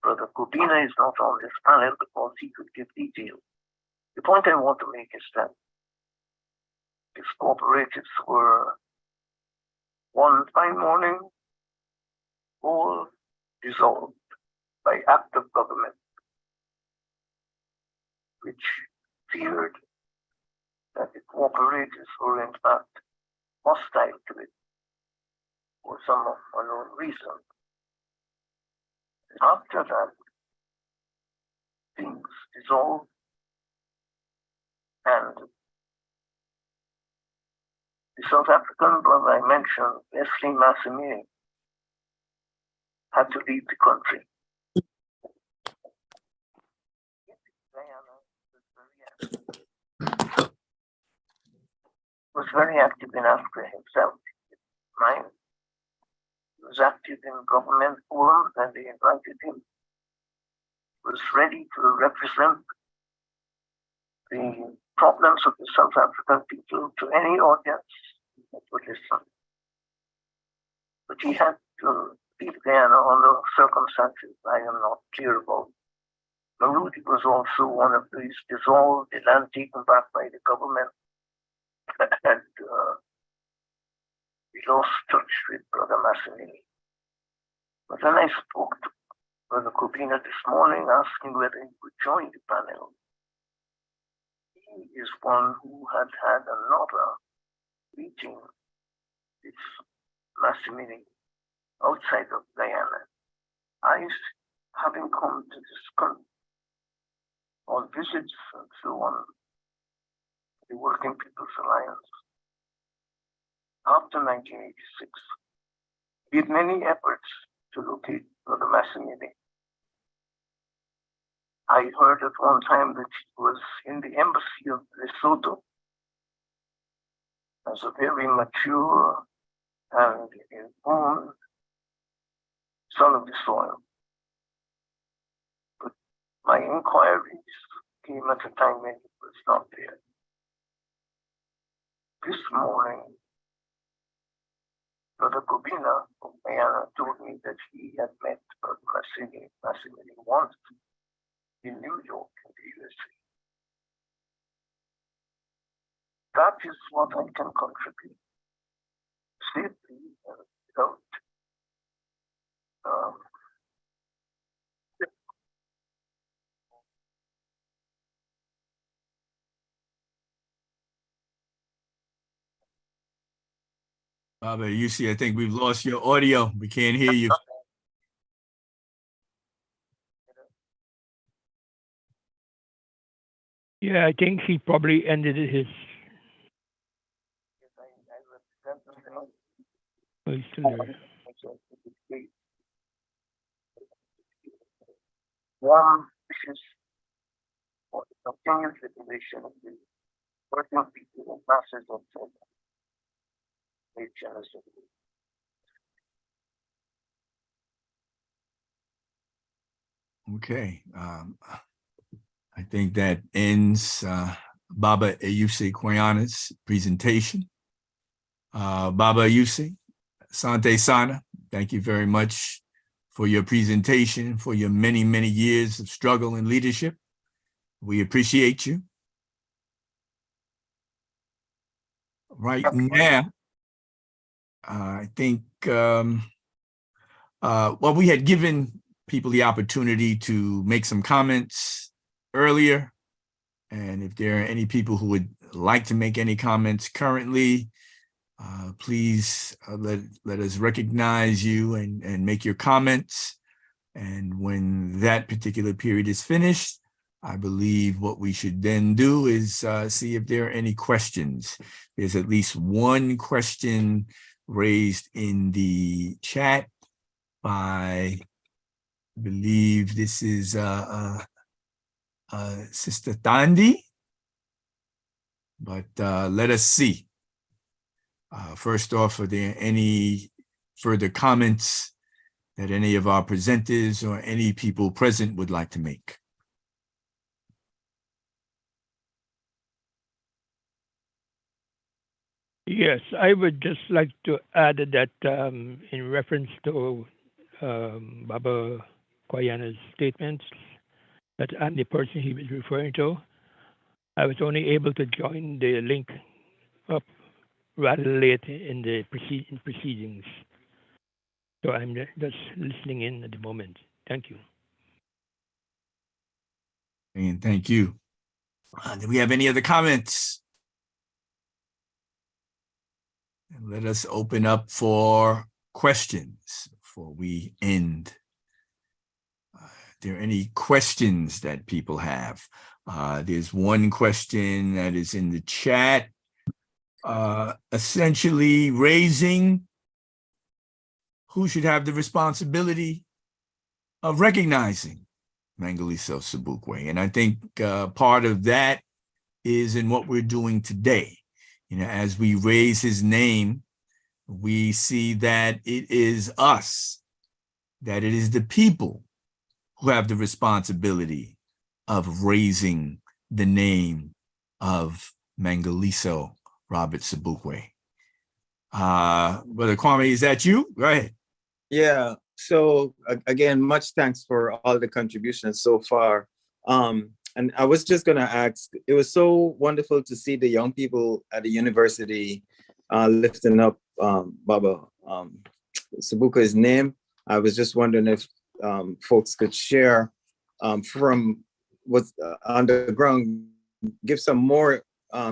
Brother Kobina is not on this panel because he could give details. The point I want to make is that these cooperatives were one fine morning all dissolved by act of government, which feared that the cooperatives were in fact hostile to it for some unknown reason. After that, things dissolved and the South African brother I mentioned, Leslie Massimini, had to leave the country. Was very active in Africa himself. He was active in government forums and they invited him. He was ready to represent the problems of the South African people to any audience that would listen. But he had to leave Guyana under circumstances I am not clear about. Marudi was also one of these dissolved, the land taken back by the government, and we lost touch with Brother Massimini. But when I spoke to Brother Kobina this morning, asking whether he would join the panel, he is one who had had another meeting with Massimini outside of Guyana. I, having come to this country on visits and so on, the Working People's Alliance. After 1986, we did many efforts to locate Brother Massimili. I heard at one time that he was in the embassy of Lesotho as a very mature and informed son of the soil. But my inquiries came at a time when he was not there. This morning, Brother Kobina of Mayana told me that he had met Brother Massimili once in New York in the USA. That is what I can contribute safely and without Baba, you see, I think we've lost your audio. We can't hear you. Yeah, I think he probably ended his. Oh, he's still there. One wishes for the continued liberation of the working people and masses of China. Okay. I think that ends Baba Ayuse Koyana's presentation. Baba Ayuse, Sante Sana, thank you very much for your presentation, for your many, many years of struggle and leadership. We appreciate you. Right now, I think, well, we had given people the opportunity to make some comments earlier. And if there are any people who would like to make any comments currently, please let us recognize you and make your comments. And when that particular period is finished, I believe what we should then do is see if there are any questions. There's at least one question raised in the chat by, I believe this is Sister Thandi, but let us see. First off, are there any further comments that any of our presenters or any people present would like to make? Yes, I would just like to add that in reference to Baba Koyana's statements, that I'm the person he was referring to. I was only able to join the link up rather late in the proceedings. So I'm just listening in at the moment. Thank you. And thank you. Do we have any other comments? And let us open up for questions before we end. Are there any questions that people have? There's one question that is in the chat, essentially raising who should have the responsibility of recognizing Mangaliso Sobukwe. And I think part of that is in what we're doing today. You know, as we raise his name, we see that it is us, that it is the people who have the responsibility of raising the name of Mangaliso Robert Sobukwe. Brother Kwame, is that you? Go ahead. Yeah, so again, much thanks for all the contributions so far. And I was just gonna ask, it was so wonderful to see the young people at the university lifting up Baba Sobukwe's name. I was just wondering if folks could share from what's on the ground, give some more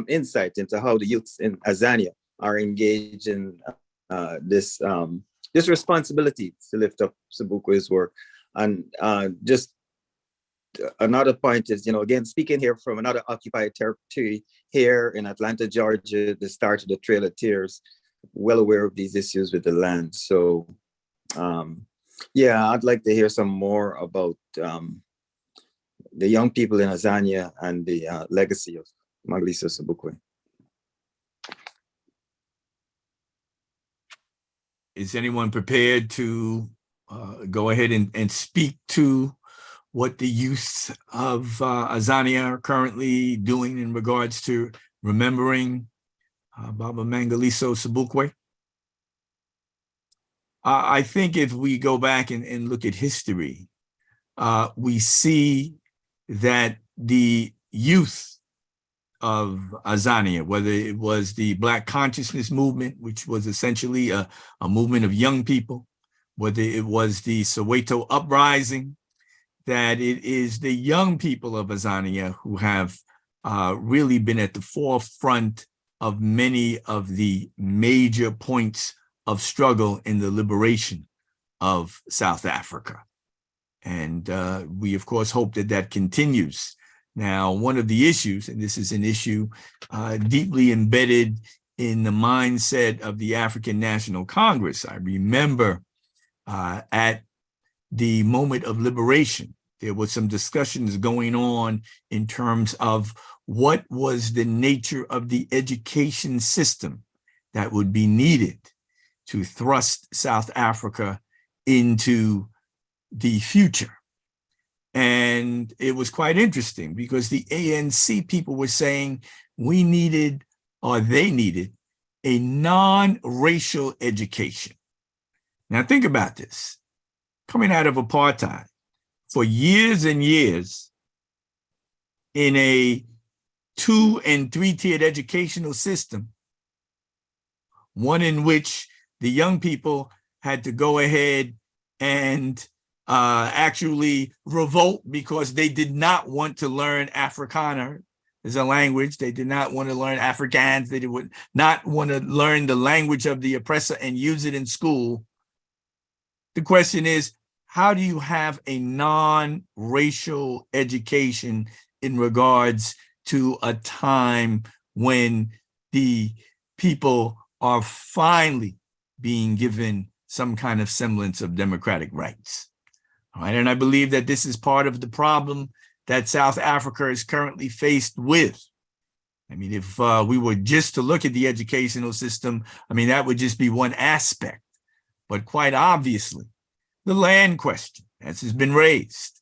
insight into how the youths in Azania are engaged in this responsibility to lift up Sobukwe's work, and just another point is, again, speaking here from another occupied territory here in Atlanta, Georgia, the start of the Trail of Tears, well aware of these issues with the land. So, yeah, I'd like to hear some more about the young people in Azania and the legacy of Mangaliso Sobukwe. Is anyone prepared to go ahead and speak to what the youth of Azania are currently doing in regards to remembering Baba Mangaliso Sobukwe? I think if we go back and look at history, we see that the youth of Azania, whether it was the Black consciousness movement, which was essentially a movement of young people, whether it was the Soweto uprising, that it is the young people of Azania who have really been at the forefront of many of the major points of struggle in the liberation of South Africa. And we, of course, hope that that continues. Now, one of the issues, and this is an issue deeply embedded in the mindset of the African National Congress. I remember at the moment of liberation, there was some discussions going on in terms of what was the nature of the education system that would be needed to thrust South Africa into the future. And it was quite interesting because the ANC people were saying we needed, or they needed, a non-racial education. Now think about this. Coming out of apartheid, for years and years, in a 2- and 3-tiered educational system, one in which the young people had to go ahead and actually revolt because they did not want to learn Afrikaner as a language. They did not want to learn Afrikaans. They would not want to learn the language of the oppressor and use it in school. The question is, how do you have a non-racial education in regards to a time when the people are finally being given some kind of semblance of democratic rights? All right, and I believe that this is part of the problem that South Africa is currently faced with. I mean, if we were just to look at the educational system, I mean, that would just be one aspect. But quite obviously, the land question, as has been raised,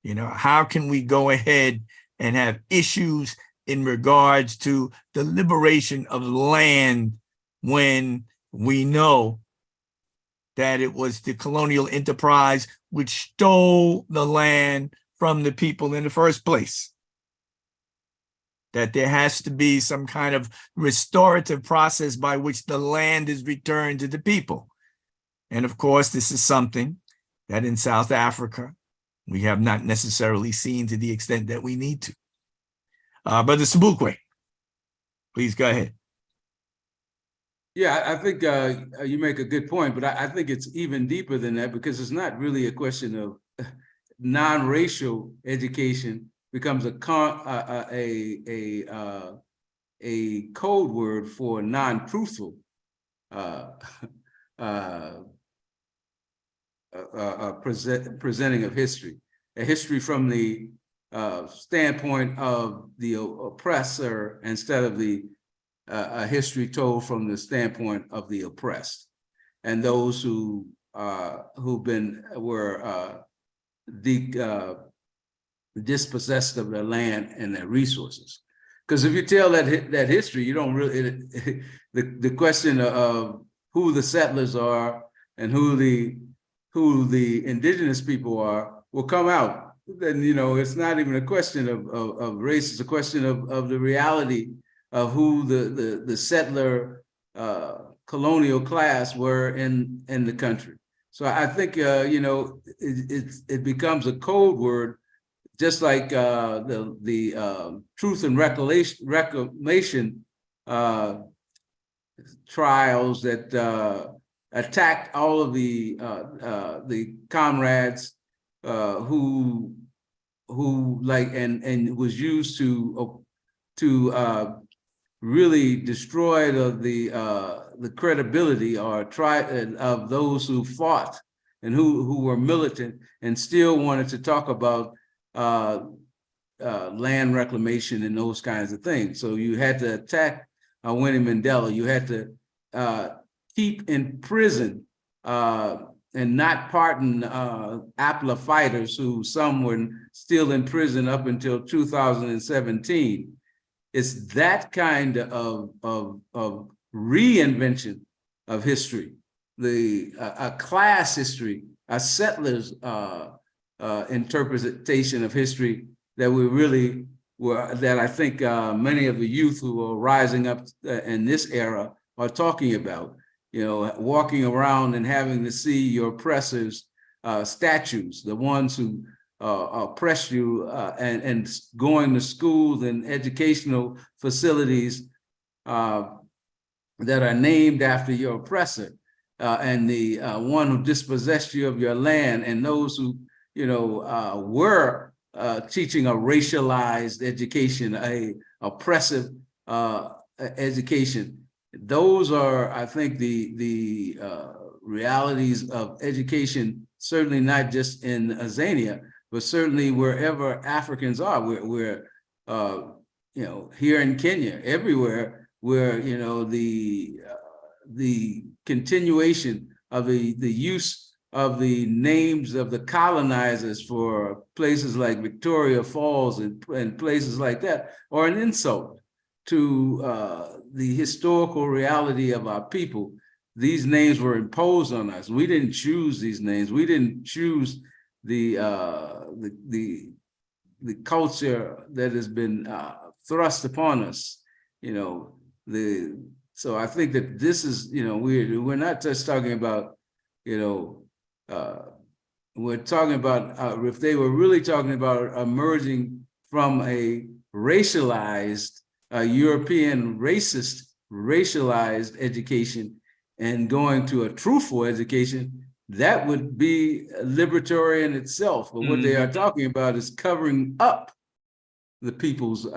how can we go ahead and have issues in regards to the liberation of land when we know that it was the colonial enterprise which stole the land from the people in the first place? That there has to be some kind of restorative process by which the land is returned to the people. And of course, this is something that in South Africa, we have not necessarily seen to the extent that we need to. Brother Sobukwe, please go ahead. Yeah, I think you make a good point, but I think it's even deeper than that, because it's not really a question of non-racial education becomes a code word for non-truthful presenting of history, a history from the standpoint of the oppressor instead of a history told from the standpoint of the oppressed and those who were dispossessed of their land and their resources. Because if you tell that history, you don't really the question of who the settlers are and who the indigenous people are will come out. Then it's not even a question of race; it's a question of the reality of who the settler colonial class were in the country. So I think it becomes a code word, just like the Truth and Reclamation trials that attacked all of the comrades who who like and was used to really destroy the credibility or of those who fought and who were militant and still wanted to talk about land reclamation and those kinds of things. So you had to attack Winnie Mandela. You had to keep in prison and not pardon APLA fighters who some were still in prison up until 2017. It's that kind of reinvention of history, a class history, a settler's interpretation of history that we really were, that I think many of the youth who are rising up in this era are talking about. You know, walking around and having to see your oppressors' statues, the ones who oppress you, and going to schools and educational facilities that are named after your oppressor, and the one who dispossessed you of your land, and those who, you know, were teaching a racialized education, a oppressive education. Those are, I think, the realities of education, certainly not just in Azania, but certainly wherever Africans are. We're you know, here in Kenya, everywhere, where, you know, the continuation of the use of the names of the colonizers for places like Victoria Falls and places like that, or an insult to the historical reality of our people. These names were imposed on us. We didn't choose these names. We didn't choose the culture that has been thrust upon us. You know, so I think that this is, you know, we're not just talking about, you know, we're talking about if they were really talking about emerging from a racialized European racist racialized education and going to a truthful education, that would be liberatory in itself. But what they are talking about is covering up the people's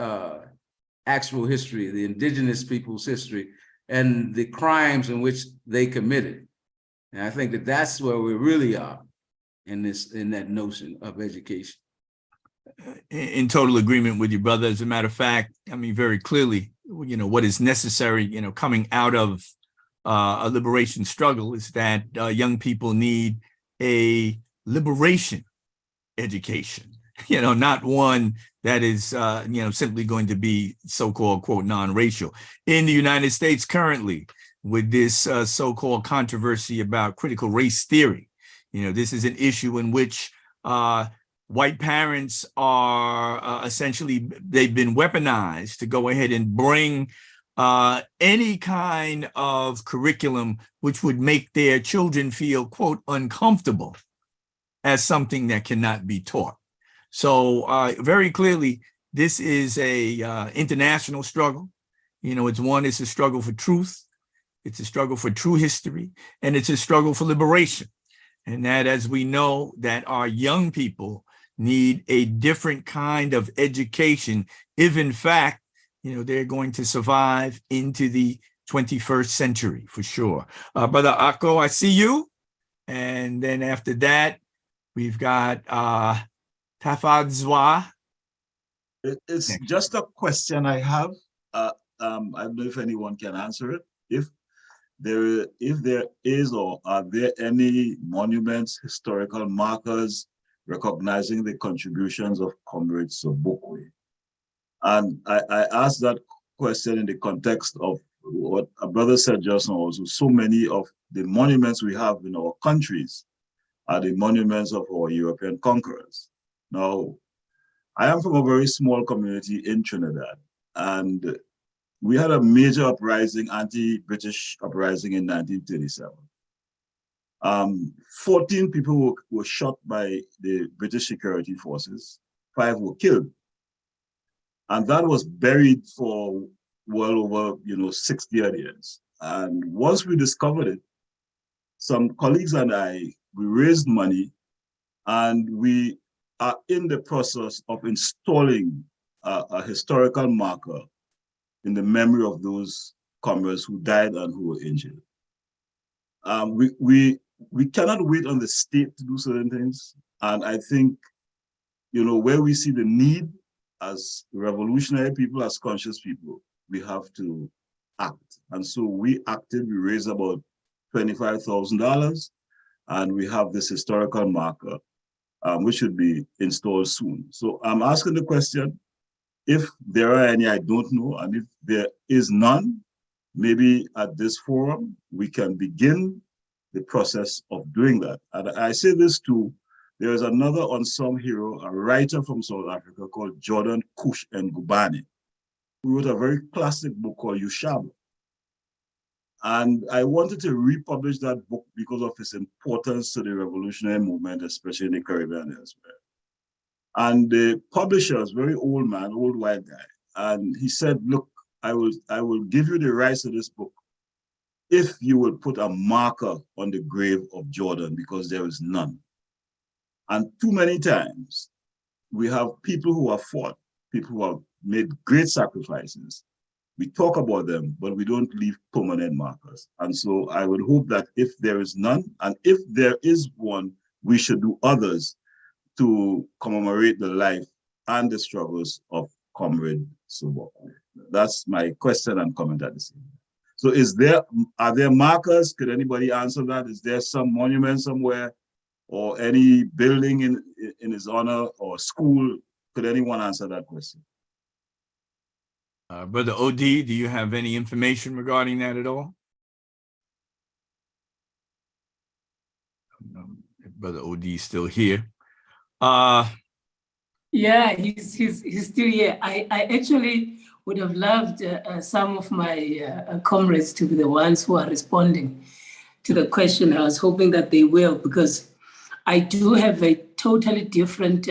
actual history, the indigenous people's history, and the crimes in which they committed. And I think that that's where we really are in that notion of education. In total agreement with you, brother. As a matter of fact, I mean, very clearly, you know, what is necessary, you know, coming out of a liberation struggle is that young people need a liberation education, you know, not one that is, you know, simply going to be so-called, quote, non-racial. In the United States currently, with this so-called controversy about critical race theory, you know, this is an issue in which white parents are essentially, they've been weaponized to go ahead and bring any kind of curriculum which would make their children feel, quote, uncomfortable as something that cannot be taught. So very clearly, this is a international struggle. You know, it's a struggle for truth. It's a struggle for true history, and it's a struggle for liberation. And that, as we know, that our young people need a different kind of education if, in fact, you know, they're going to survive into the 21st century, for sure. Brother Akko, I see you. And then after that, we've got Tafadzwa. It's just a question I have. I don't know if anyone can answer it. If there is, or are there any monuments, historical markers recognizing the contributions of Comrade Sobukwe? And I asked that question in the context of what a brother said just now. Also, so many of the monuments we have in our countries are the monuments of our European conquerors. Now, I am from a very small community in Trinidad, and we had a major uprising, anti-British uprising in 1937. 14 people were shot by the British security forces, 5 were killed. And that was buried for well over, 60 years. And once we discovered it, some colleagues and I, we raised money and we are in the process of installing a historical marker in the memory of those comrades who died and who were injured. We cannot wait on the state to do certain things. And I think, you know, where we see the need as revolutionary people, as conscious people, we have to act. And so we acted, we raised about $25,000, and we have this historical marker, which should be installed soon. So I'm asking the question, if there are any, I don't know, and if there is none, maybe at this forum, we can begin the process of doing that. And I say this too, there is another unsung hero, a writer from South Africa called Jordan Kush Ngubane, who wrote a very classic book called Ushaba. And I wanted to republish that book because of its importance to the revolutionary movement, especially in the Caribbean elsewhere. And the publisher is a very old man, old white guy. And he said, look, I will give you the rights to this book if you will put a marker on the grave of Jordan, because there is none. And too many times, we have people who have fought, people who have made great sacrifices. We talk about them, but we don't leave permanent markers. And so I would hope that if there is none, and if there is one, we should do others to commemorate the life and the struggles of Comrade Sobukwe. That's my question and comment at this evening. So are there markers? Could anybody answer that? Is there some monument somewhere or any building in his honor or school? Could anyone answer that question? Brother OD, do you have any information regarding that at all? Brother OD is still here. Yeah, he's still here. I actually would have loved some of my comrades to be the ones who are responding to the question. I was hoping that they will, because I do have a totally different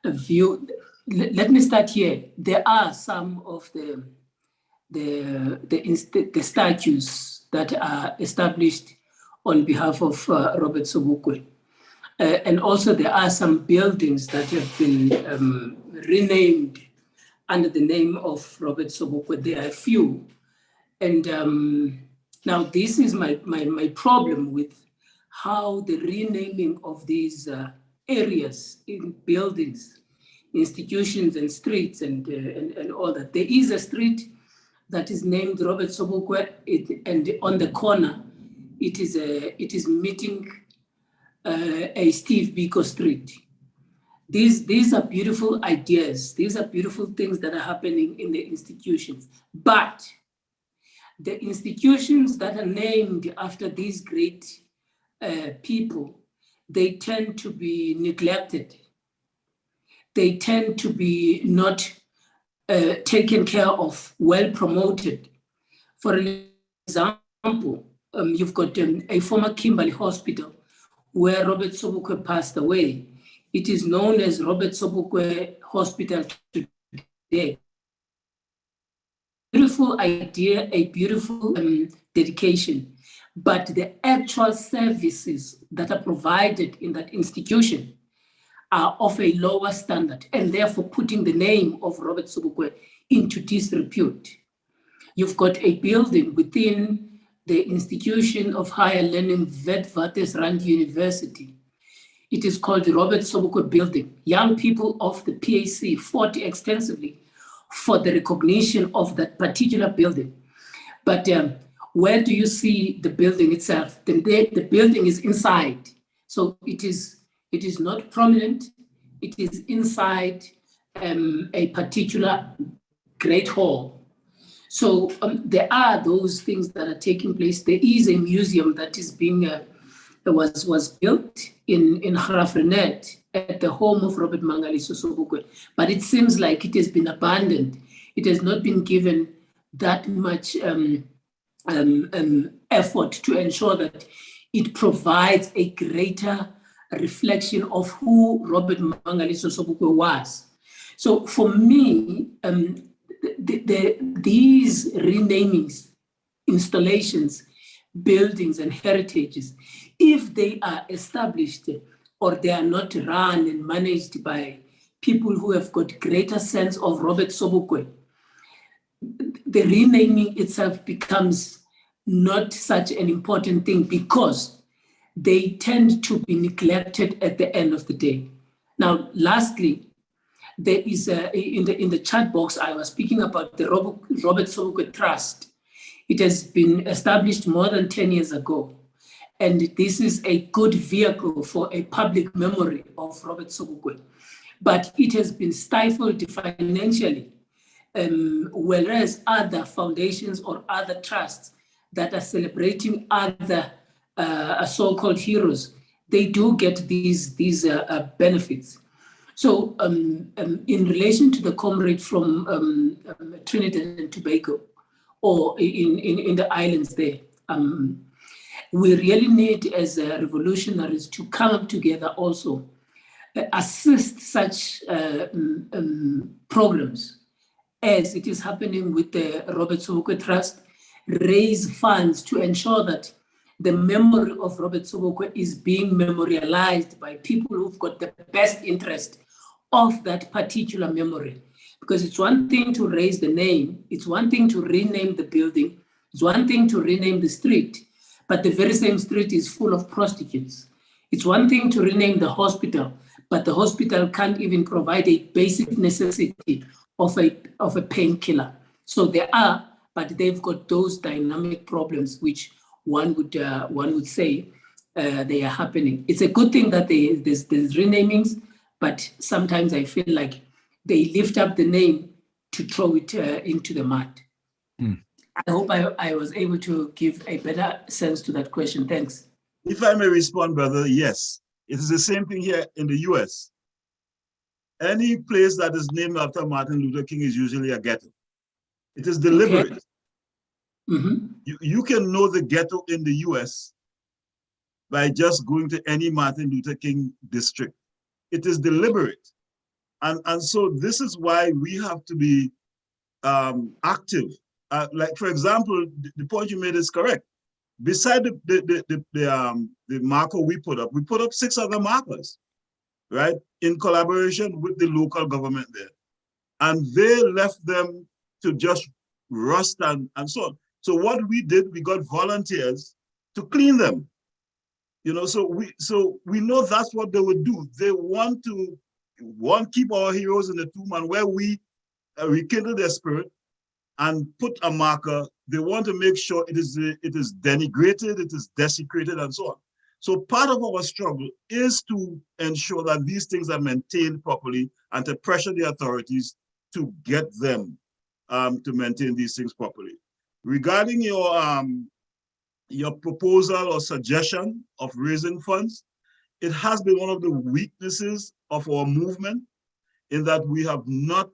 view. Let me start here. There are some of the statues that are established on behalf of Robert Sobukwe. And also there are some buildings that have been renamed under the name of Robert Sobukwe. There are a few. And now this is my problem with how the renaming of these areas in buildings, institutions and streets and all that. There is a street that is named Robert Sobukwe, and on the corner, it is meeting a Steve Biko Street. These are beautiful ideas. These are beautiful things that are happening in the institutions. But the institutions that are named after these great people, they tend to be neglected. They tend to be not taken care of, well promoted. For example, you've got a former Kimberley Hospital where Robert Sobukwe passed away. It is known as Robert Sobukwe Hospital today. Beautiful idea, a beautiful dedication, but the actual services that are provided in that institution are of a lower standard, and therefore putting the name of Robert Sobukwe into disrepute. You've got a building within the Institution of Higher Learning, Witwatersrand University. It is called the Robert Sobukwe Building. Young people of the PAC fought extensively for the recognition of that particular building. But where do you see the building itself? The building is inside. So it is not prominent. It is inside a particular great hall. So there are those things that are taking place. There is a museum that is being was built in Grafrenet at the home of Robert Mangaliso Sobukwe, but it seems like it has been abandoned. It has not been given that much effort to ensure that it provides a greater reflection of who Robert Mangaliso Sobukwe was. So for me, these renamings, installations, buildings and heritages, if they are established or they are not run and managed by people who have got greater sense of Robert Sobukwe, the renaming itself becomes not such an important thing because they tend to be neglected at the end of the day. Now, lastly, there is in the chat box, I was speaking about the Robert Sobukwe Trust. It has been established more than 10 years ago. And this is a good vehicle for a public memory of Robert Sobukwe. But it has been stifled financially, whereas other foundations or other trusts that are celebrating other so-called heroes, they do get these benefits. So in relation to the comrade from Trinidad and Tobago, or in the islands there, we really need as revolutionaries to come up together also, assist such programs as it is happening with the Robert Sobukwe Trust, raise funds to ensure that the memory of Robert Sobukwe is being memorialized by people who've got the best interest of that particular memory. Because it's one thing to raise the name, it's one thing to rename the building, it's one thing to rename the street, but the very same street is full of prostitutes. It's one thing to rename the hospital, but the hospital can't even provide a basic necessity of a painkiller. So they are, but they've got those dynamic problems which one would say they are happening. It's a good thing that there's renamings, but sometimes I feel like they lift up the name to throw it into the mud. I hope I was able to give a better sense to that question. Thanks. If I may respond, brother, yes. It is the same thing here in the US. Any place that is named after Martin Luther King is usually a ghetto. It is deliberate. Okay. You can know the ghetto in the US by just going to any Martin Luther King district. It is deliberate. And so this is why we have to be active. Like, for example, the point you made is correct. Beside the marker we put up 6 other markers, right? In collaboration with the local government there. And they left them to just rust and so on. So what we did, we got volunteers to clean them. You know, so we know that's what they would do. They want to keep our heroes in the tomb, and where we rekindle their spirit and put a marker, they want to make sure it is denigrated, it is desecrated, and so on. So part of our struggle is to ensure that these things are maintained properly and to pressure the authorities to get them to maintain these things properly. Regarding your proposal or suggestion of raising funds, it has been one of the weaknesses of our movement in that we have not,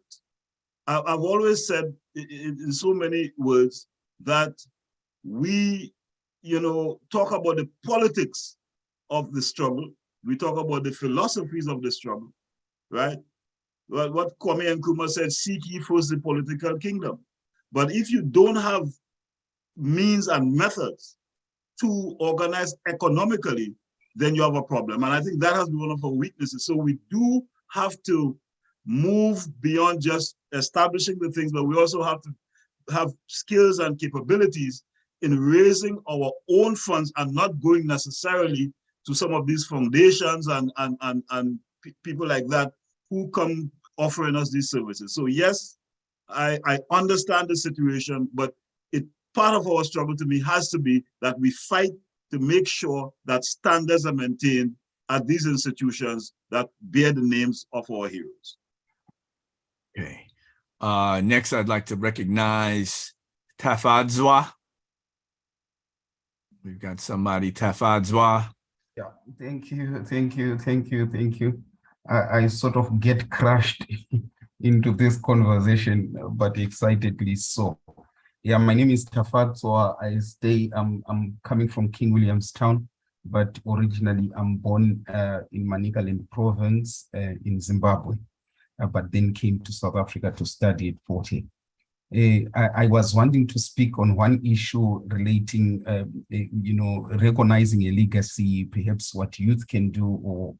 I've always said in so many words that we, talk about the politics of the struggle. We talk about the philosophies of the struggle, right? Well, what Kwame Nkrumah said, seek ye first the political kingdom. But if you don't have means and methods to organize economically, then you have a problem. And I think that has been one of our weaknesses. So we do have to move beyond just establishing the things, but we also have to have skills and capabilities in raising our own funds and not going necessarily to some of these foundations and people like that who come offering us these services. So yes, I understand the situation, but part of our struggle to me has to be that we fight to make sure that standards are maintained at these institutions that bear the names of our heroes. Okay. Next, I'd like to recognize Tafadzwa. We've got somebody, Tafadzwa. Yeah, thank you. I sort of get crushed into this conversation, but excitedly so. Yeah, my name is Tafadzwa. I'm coming from King Williamstown, but originally I'm born in Manicaland province in Zimbabwe, but then came to South Africa to study at 40. I was wanting to speak on one issue relating, recognizing a legacy, perhaps what youth can do, or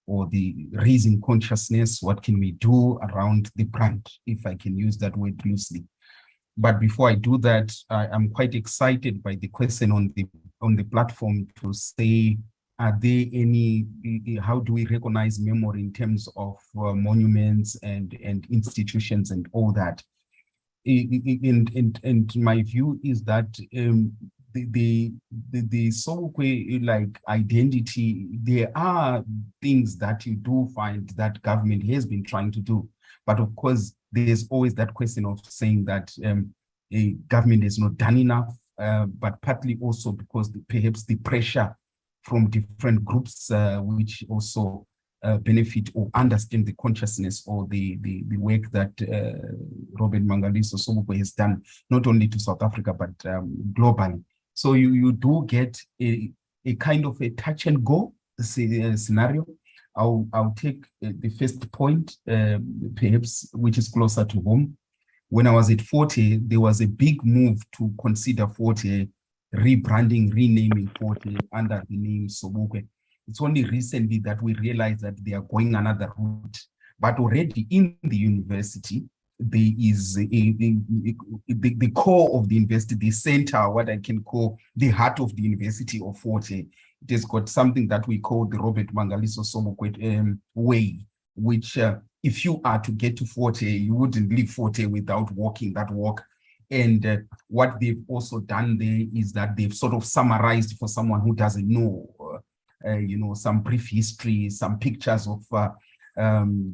or the raising consciousness. What can we do around the brand, if I can use that word loosely? But before I do that, I'm quite excited by the question on the platform to say, are there any, how do we recognize memory in terms of monuments and institutions and all that? And my view is that the Sobukwe like identity, there are things that you do find that government has been trying to do. But of course, there's always that question of saying that a government has not done enough, but partly also because perhaps the pressure from different groups which also benefit or understand the consciousness or the work that Robert Mangaliso Sobukwe has done, not only to South Africa, but globally. So you do get a kind of a touch and go scenario. I'll take the first point, perhaps, which is closer to home. When I was at Forte, there was a big move to consider Forte rebranding, renaming Forte under the name Sobukwe. It's only recently that we realized that they are going another route. But already in the university, there is the core of the university, the center, what I can call the heart of the University of Forte. It has got something that we call the Robert Mangaliso Sobukwe way, which if you are to get to Forte, you wouldn't leave Forte without walking that walk. And what they've also done there is that they've sort of summarized, for someone who doesn't know, you know, some brief history, some pictures of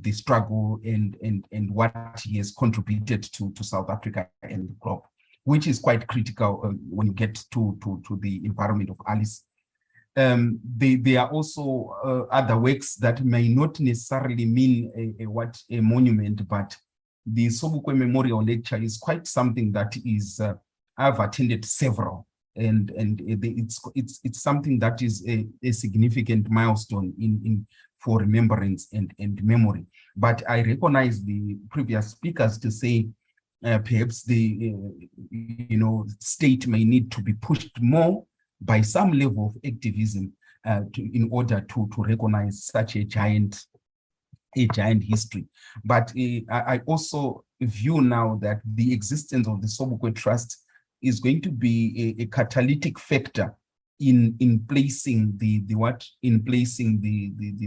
the struggle and what he has contributed to South Africa and the globe, which is quite critical when you get to the environment of Alice. There are also other works that may not necessarily mean a monument, but the Sobukwe Memorial Lecture is quite something that is, I've attended several, and it's something that is a significant milestone for remembrance and memory. But I recognize the previous speakers to say perhaps the state may need to be pushed more by some level of activism in order to recognize such a giant history. But I also view now that the existence of the Sobukwe Trust is going to be a catalytic factor in placing the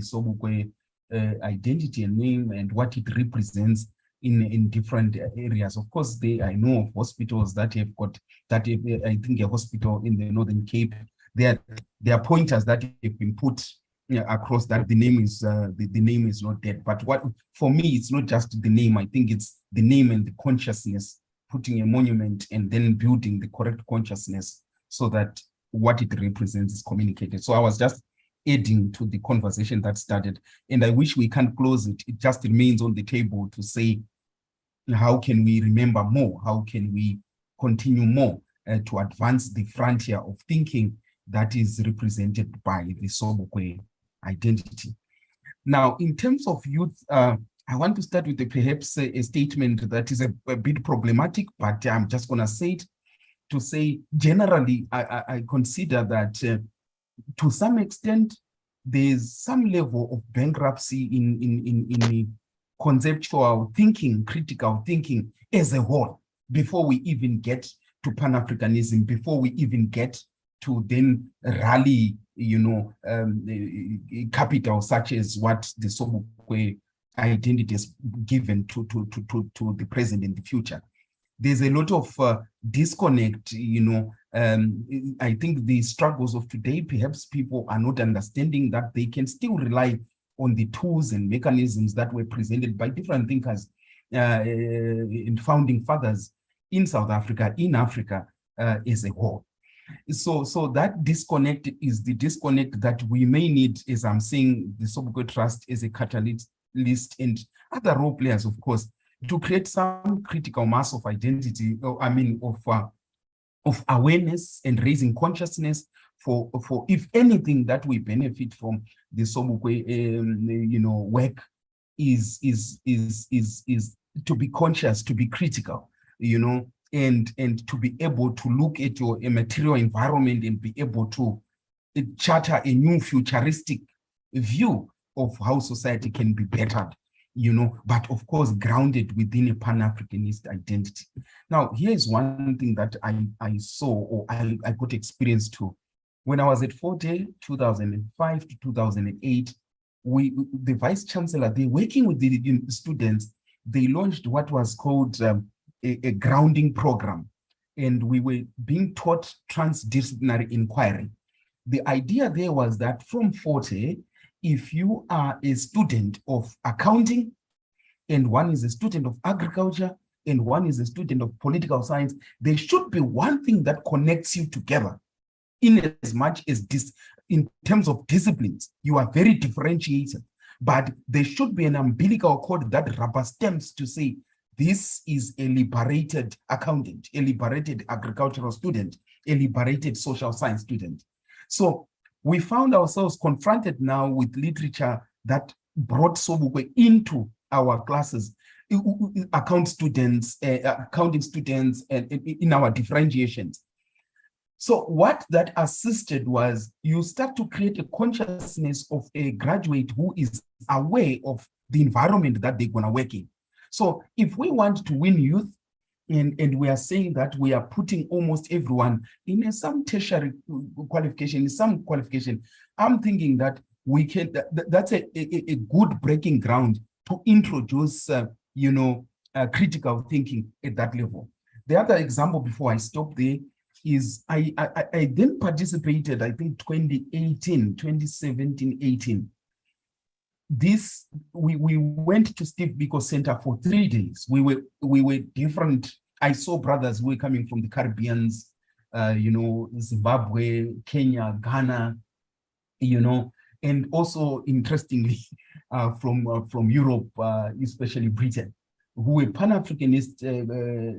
Sobukwe identity and name and what it represents in different areas. Of course, I know of hospitals that have got I think a hospital in the Northern Cape. There are pointers that have been put across that the name is not dead. But what for me, it's not just the name. I think it's the name and the consciousness, putting a monument and then building the correct consciousness so that what it represents is communicated. So I was just adding to the conversation that started, and I wish we can close it. It just remains on the table to say, how can we remember more? How can we continue more to advance the frontier of thinking that is represented by the Sobukwe identity? Now, in terms of youth, I want to start with perhaps a statement that is a bit problematic, but I'm just going to say it, to say generally, I consider that to some extent, there's some level of bankruptcy in conceptual thinking, critical thinking as a whole, before we even get to Pan-Africanism, before we even get to then rally, capital such as what the Sobukwe identity is given to the present and the future. There's a lot of disconnect, I think the struggles of today, perhaps people are not understanding that they can still rely on the tools and mechanisms that were presented by different thinkers and founding fathers in South Africa, in Africa as a whole. So that disconnect is the disconnect that we may need, as I'm saying, the Sobukwe Trust as a catalyst and other role players, of course, to create some critical mass of identity, of awareness and raising consciousness for if anything that we benefit from the Sobukwe work is to be conscious, to be critical, and to be able to look at your material environment and be able to charter a new futuristic view of how society can be bettered, but of course grounded within a Pan-Africanist identity. Now, here's one thing that I saw, or I got experience to. When I was at Forte, 2005 to 2008, the Vice Chancellor, they working with the students, they launched what was called a grounding program. And we were being taught transdisciplinary inquiry. The idea there was that from Forte, if you are a student of accounting, and one is a student of agriculture, and one is a student of political science, there should be one thing that connects you together. In as much as this, in terms of disciplines, you are very differentiated, but there should be an umbilical cord that rubber stamps to say, this is a liberated accountant, a liberated agricultural student, a liberated social science student. So we found ourselves confronted now with literature that brought Sobukwe into our classes, accounting students, and in our differentiations. So what that assisted was you start to create a consciousness of a graduate who is aware of the environment that they're gonna work in. So if we want to win youth, and we are saying that we are putting almost everyone in some tertiary qualification, in some qualification, I'm thinking that we can, that's a good breaking ground to introduce, critical thinking at that level. The other example before I stop there is I then participated, I think 2017, 18. This we went to Steve Biko Center for 3 days. We were different. I saw brothers who were coming from the Caribbeans, Zimbabwe, Kenya, Ghana, and also interestingly from Europe, especially Britain, who were Pan-Africanist.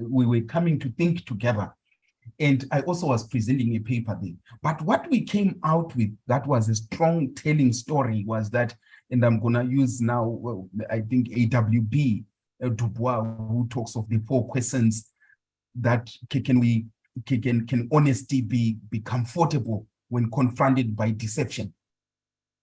We were coming to think together. And I also was presenting a paper there. But what we came out with that was a strong telling story was that, and I'm going to use now, I think AWB Dubois, who talks of the 4 questions that can honesty be comfortable when confronted by deception.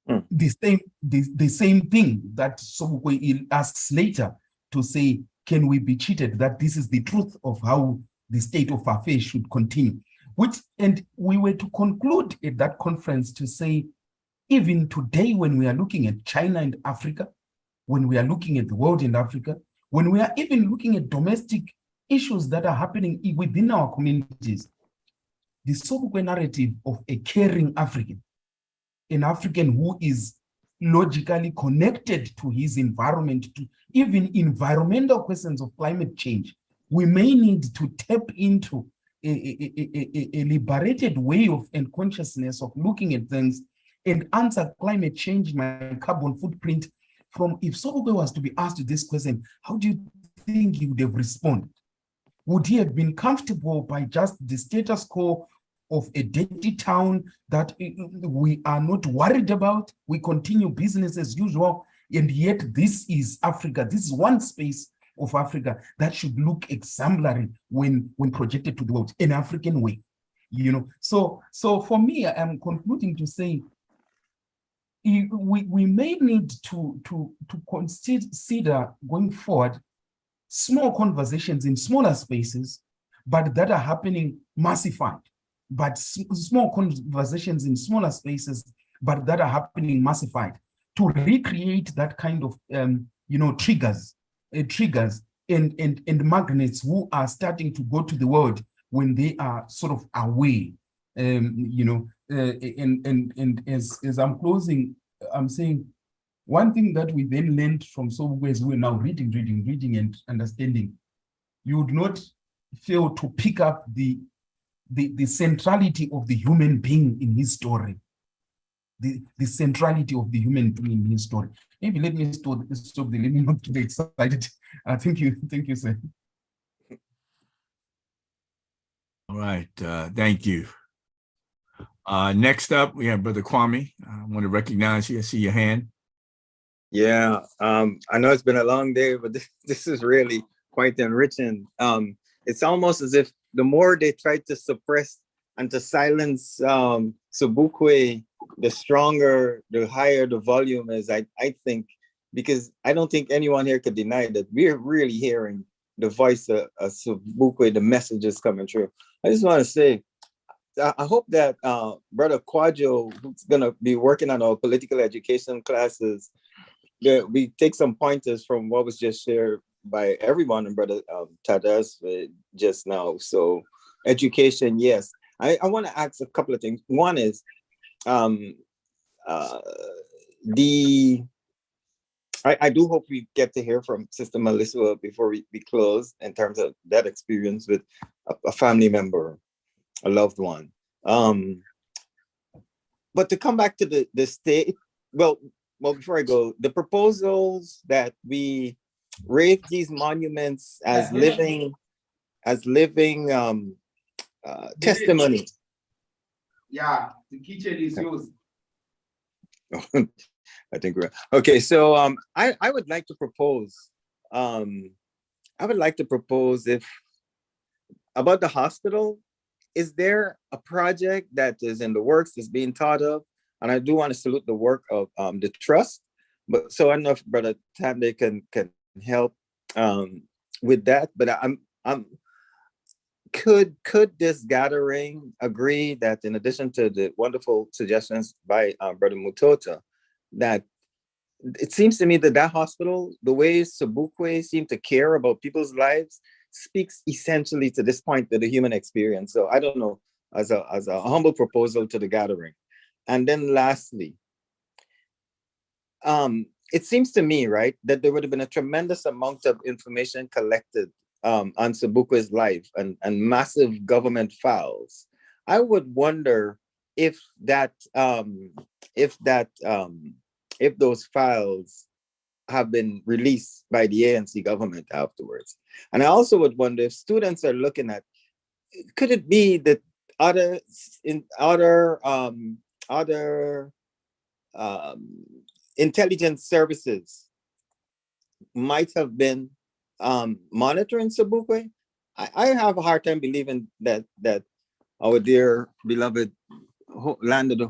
The same thing that Sobukwe asks later to say, can we be cheated? That this is the truth of how the state of affairs should continue. And we were to conclude at that conference to say, even today, when we are looking at China and Africa, when we are looking at the world in Africa, when we are even looking at domestic issues that are happening within our communities, the Sobukwe narrative of a caring African, an African who is logically connected to his environment, to even environmental questions of climate change, we may need to tap into a liberated way of and consciousness of looking at things and answer climate change, my carbon footprint. From if Sobukwe was to be asked this question, how do you think he would have responded? Would he have been comfortable by just the status quo of a dirty town that we are not worried about? We continue business as usual, and yet this is Africa. This is one space of Africa that should look exemplary when projected to the world, an African way, So for me, I'm concluding to say we may need to consider going forward small conversations in smaller spaces, but that are happening massified. But small conversations in smaller spaces, but that are happening massified, to recreate that kind of triggers and magnets who are starting to go to the world when they are sort of away. And as I'm closing, I'm saying one thing that we then learned from Sobukwe is we're now reading and understanding. You would not fail to pick up the centrality of the human being in his story. The centrality of the human being in his story. Maybe let me stop let me not get excited. Thank you, sir. All right, thank you. Next up, we have Brother Kwame. I want to recognize you. I see your hand. Yeah, I know it's been a long day, but this is really quite enriching. It's almost as if the more they try to suppress and to silence Sobukwe the stronger, the higher the volume is, I think, because I don't think anyone here could deny that we're really hearing the voice of Sobukwe, the messages coming through. I just want to say, I hope that Brother Kwadwo, who's going to be working on our political education classes, that we take some pointers from what was just shared by everyone and Brother Tadas just now. So education, yes. I want to ask a couple of things. One is I do hope we get to hear from Sister Melissa before we close in terms of that experience with a family member, a loved one. But to come back to the state, well, before I go, the proposals that we raise these monuments as living testimony. Yeah, the kitchen is yours. I think we're okay. So I would like to propose. If about the hospital, is there a project that is in the works that's being thought of? And I do want to salute the work of the trust. But so I don't know if Brother Tande can help with that. But could this gathering agree that in addition to the wonderful suggestions by Brother Mutota, that it seems to me that hospital, the way Sobukwe seemed to care about people's lives, speaks essentially to this point to the human experience. So I don't know, as a humble proposal to the gathering. And then lastly, it seems to me, right, that there would have been a tremendous amount of information collected on Sobukwe's life and massive government files. I would wonder if those files have been released by the ANC government afterwards. And I also would wonder if students are looking at, could it be that other intelligence services might have been monitoring Sobukwe? I have a hard time believing that our dear beloved land of the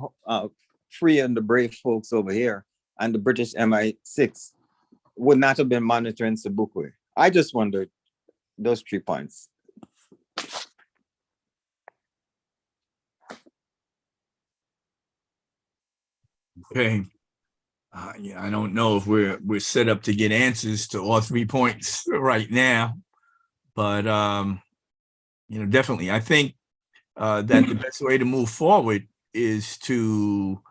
free and the brave folks over here and the British MI6 would not have been monitoring Sobukwe. I just wondered those 3 points. Okay. Yeah, I don't know if we're set up to get answers to all 3 points right now, but definitely, I think that the best way to move forward is to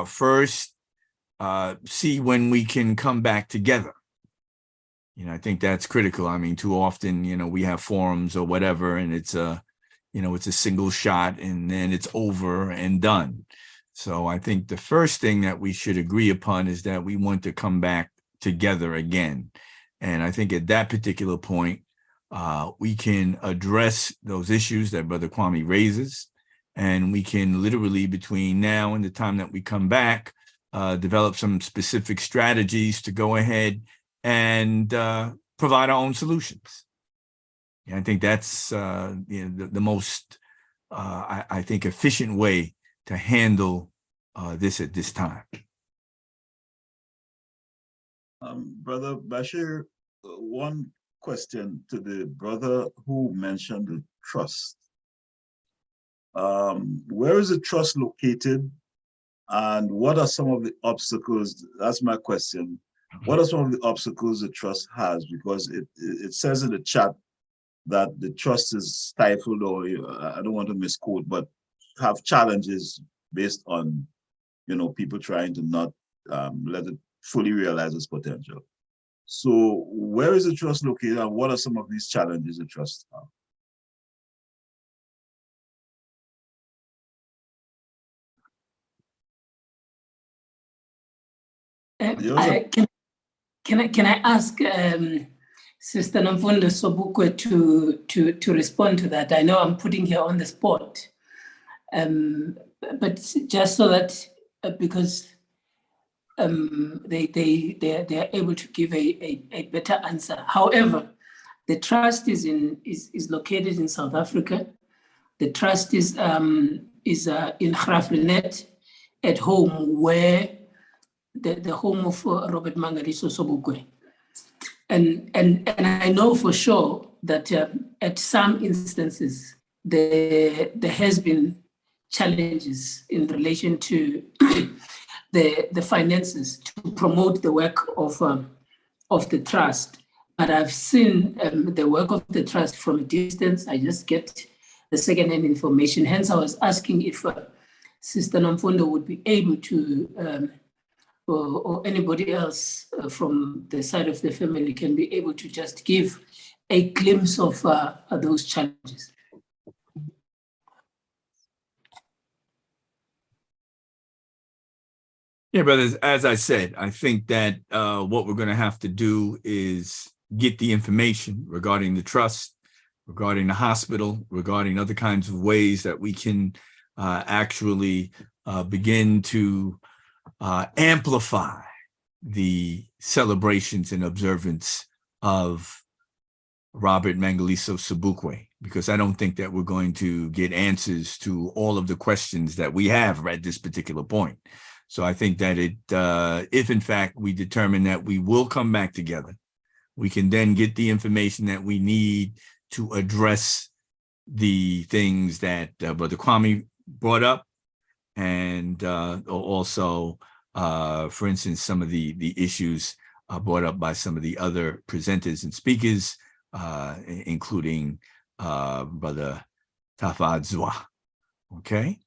first see when we can come back together. I think that's critical. I mean, too often, we have forums or whatever, and it's a single shot and then it's over and done. So I think the first thing that we should agree upon is that we want to come back together again. And I think at that particular point, we can address those issues that Brother Kwame raises, and we can literally, between now and the time that we come back, develop some specific strategies to go ahead and provide our own solutions. And I think that's the most, I think, efficient way to handle this at this time. Brother Bashir, one question to the brother who mentioned the trust. Where is the trust located, and what are some of the obstacles? That's my question. What are some of the obstacles the trust has? Because it says in the chat that the trust is stifled, or I don't want to misquote, but have challenges based on people trying to not let it fully realize its potential. So where is the trust located, and what are some of these challenges the trust have? Can I ask Sister Namfundo Sobukwe to respond to that? I know I'm putting her on the spot, but just so that because they are able to give a better answer. However, the trust is located in South Africa. The trust is in Graaff-Reinet. at home where the home of Robert Mangaliso Sobukwe. And I know for sure that at some instances, there has been challenges in relation to the finances to promote the work of the trust. But I've seen the work of the trust from a distance. I just get the second-hand information. Hence, I was asking if Sister Namfundo would be able to, or anybody else from the side of the family can be able to just give a glimpse of those challenges. Yeah, brothers, as I said, I think that what we're going to have to do is get the information regarding the trust, regarding the hospital, regarding other kinds of ways that we can actually begin to amplify the celebrations and observance of Robert Mangaliso Sobukwe, because I don't think that we're going to get answers to all of the questions that we have at this particular point. So I think that if in fact we determine that we will come back together, we can then get the information that we need to address the things that Brother Kwame brought up, and also, for instance, some of the issues brought up by some of the other presenters and speakers, including Brother Tafad Zwa. Okay.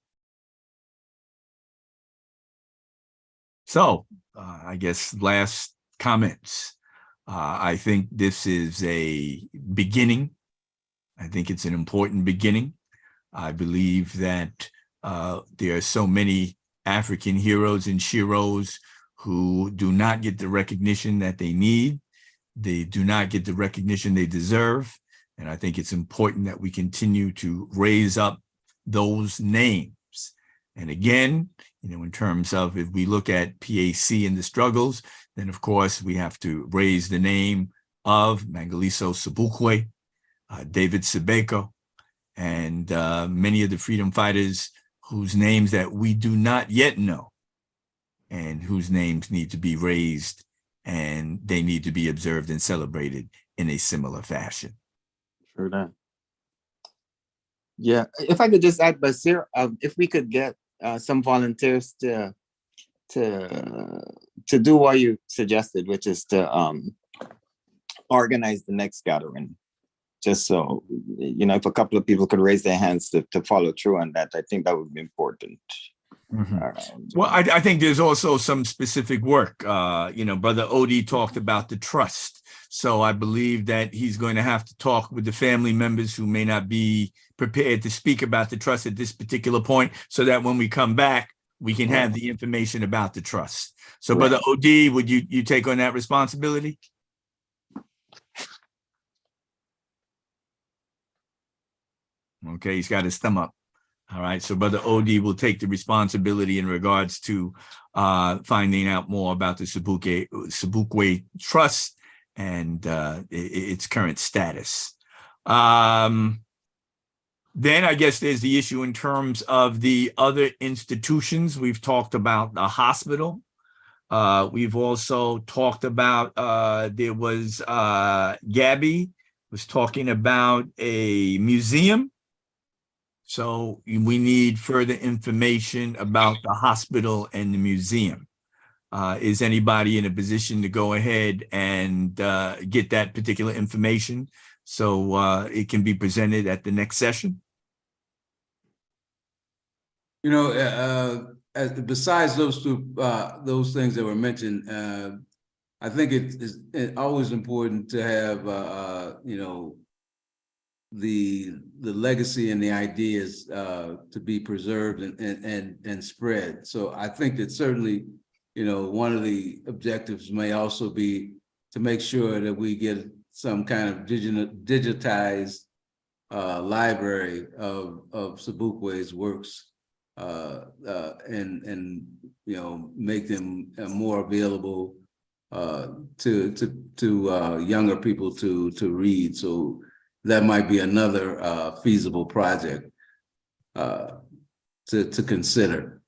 So I guess last comments. I think this is a beginning. I think it's an important beginning. I believe that there are so many African heroes and sheroes who do not get the recognition that they need. They do not get the recognition they deserve. And I think it's important that we continue to raise up those names. And again, in terms of if we look at PAC and the struggles, then of course we have to raise the name of Mangaliso Sobukwe, David Sibeko, and many of the freedom fighters whose names that we do not yet know and whose names need to be raised, and they need to be observed and celebrated in a similar fashion. Sure that. Yeah, if I could just add, Basir, if we could get some volunteers to do what you suggested, which is to organize the next gathering. Just so, if a couple of people could raise their hands to follow through on that, I think that would be important. Mm-hmm. Well, I think there's also some specific work. Brother Odie talked about the trust. So I believe that he's going to have to talk with the family members who may not be prepared to speak about the trust at this particular point, so that when we come back, we can have the information about the trust. So, right. Brother Odie, would you take on that responsibility? Okay, he's got his thumb up. All right, so Brother Odie will take the responsibility in regards to finding out more about the Sobukwe Trust and its current status. Then I guess there's the issue in terms of the other institutions. We've talked about the hospital. We've also talked about, there was Gabby was talking about a museum. So we need further information about the hospital and the museum. Is anybody in a position to go ahead and get that particular information so it can be presented at the next session? Besides those two, those things that were mentioned, I think it's always important to have, the legacy and the ideas to be preserved and spread. So I think that certainly, one of the objectives may also be to make sure that we get some kind of digitized library of Sobukwe's works, and make them more available to younger people to read. So that might be another feasible project to consider.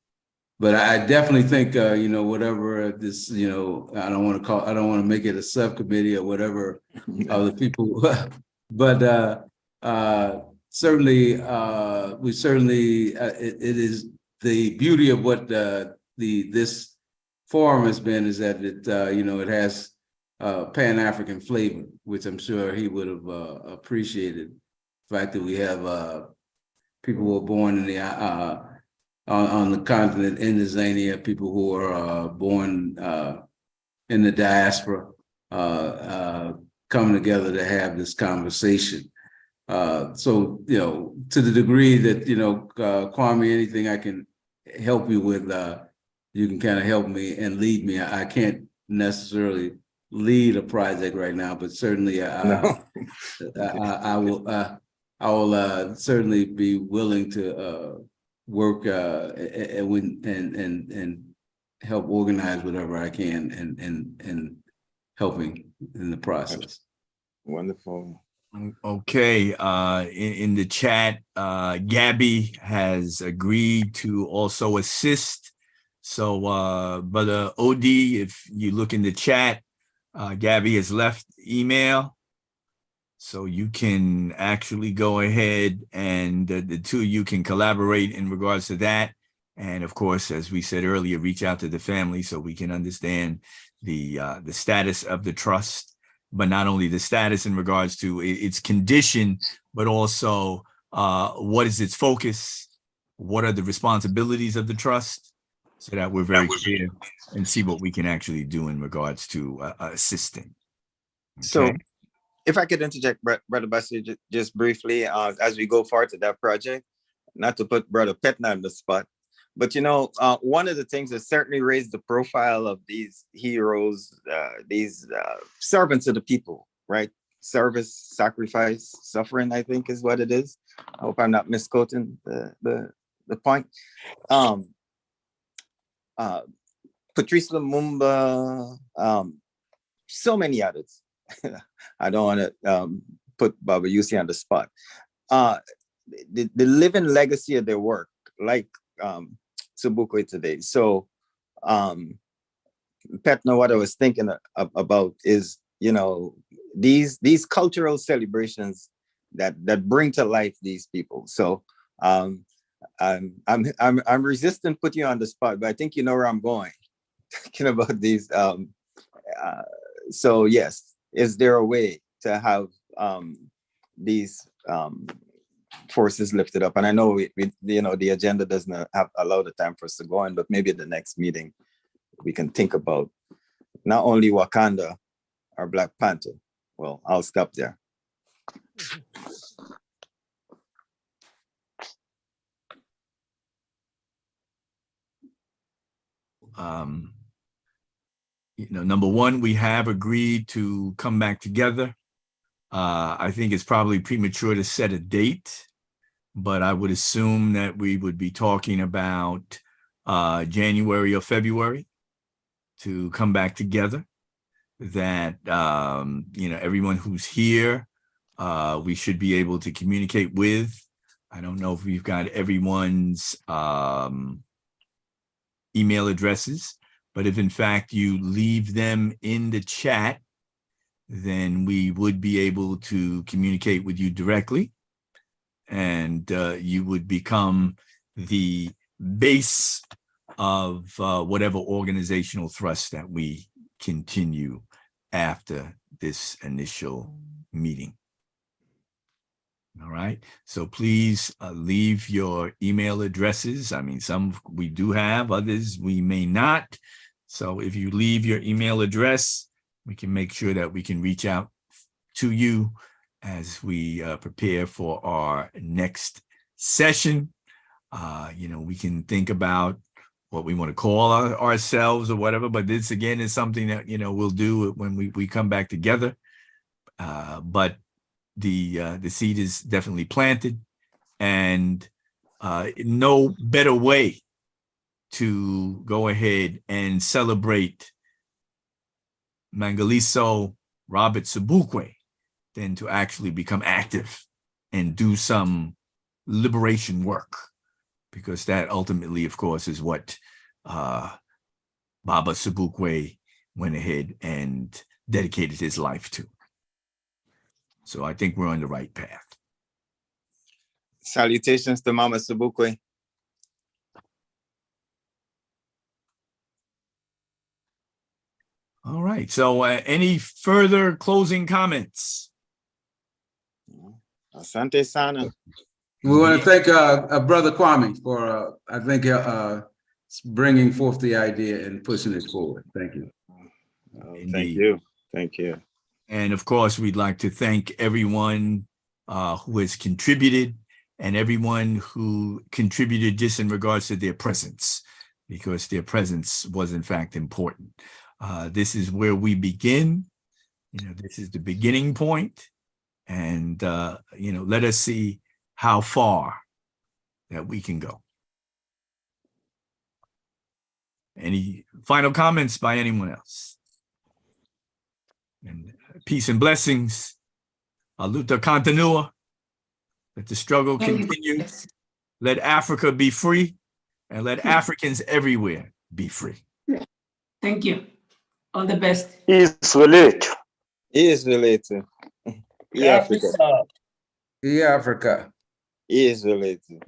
but I definitely think, you know, whatever this, you know, I don't want to make it a subcommittee or whatever other people, but certainly, we certainly, it is the beauty of what this forum has been is that it, you know, it has Pan-African flavor, which I'm sure he would have appreciated. The fact that we have people who were born in the on the continent in the Zania, people who are born in the diaspora, coming together to have this conversation. So, you know, to the degree that, you know, Kwame, anything I can help you with, you can kind of help me and lead me. I can't necessarily lead a project right now, but certainly I will certainly be willing to work and help organize whatever I can and helping in the process. Wonderful. Okay, in the chat, Gabby has agreed to also assist. So, Brother OD, if you look in the chat, Gabby has left email. So you can actually go ahead and the two of you can collaborate in regards to that. And of course, as we said earlier, reach out to the family so we can understand the status of the trust. But not only the status in regards to its condition, but also what is its focus? What are the responsibilities of the trust? So that we're very clear and see what we can actually do in regards to assisting. Okay? So if I could interject, Brother Bussey, just briefly, as we go forward to that project, not to put Brother Petna on the spot, but, you know, one of the things that certainly raised the profile of these heroes, these servants of the people, right? Service, sacrifice, suffering, I think is what it is. I hope I'm not misquoting the point. Patrice Lumumba, so many others. I don't want to put Baba Yussi on the spot. The living legacy of their work, like Sobukwe today. So, Petna, what I was thinking about is, you know, these cultural celebrations that bring to life these people. So, I'm resistant putting you on the spot, but I think you know where I'm going. Thinking about these. So yes, is there a way to have these forces lifted up? And I know we you know, the agenda doesn't allow the time for us to go on, but maybe at the next meeting we can think about not only Wakanda or Black Panther. Well, I'll stop there. You know, number one, we have agreed to come back together. I think it's probably premature to set a date, but I would assume that we would be talking about January or February to come back together. That, you know, everyone who's here, we should be able to communicate with. I don't know if we've got everyone's email addresses, but if in fact you leave them in the chat, then we would be able to communicate with you directly, and you would become the base of whatever organizational thrust that we continue after this initial meeting. All right, so please leave your email addresses. I mean, some we do have, others we may not. So if you leave your email address, we can make sure that we can reach out to you as we prepare for our next session. You know, we can think about what we want to call ourselves or whatever, but this again is something that, you know, we'll do when we come back together. But the seed is definitely planted, and no better way to go ahead and celebrate Mangaliso Robert Sobukwe than to actually become active and do some liberation work, because that ultimately, of course, is what Baba Sobukwe went ahead and dedicated his life to. So I think we're on the right path. Salutations to Mama Sobukwe. All right. So any further closing comments? Asante Sana. We want to thank Brother Kwame for, I think, bringing forth the idea and pushing it forward. Thank you. Thank you. Thank you. And of course, we'd like to thank everyone who has contributed and everyone who contributed just in regards to their presence, because their presence was in fact important. This is where we begin. This is the beginning point. And, let us see how far that we can go. Any final comments by anyone else? And peace and blessings. Luta continua. Let the struggle continue. Let Africa be free, and let Africans everywhere be free. Thank you. All the best. Is related. Is related. Africa. Africa. Is related.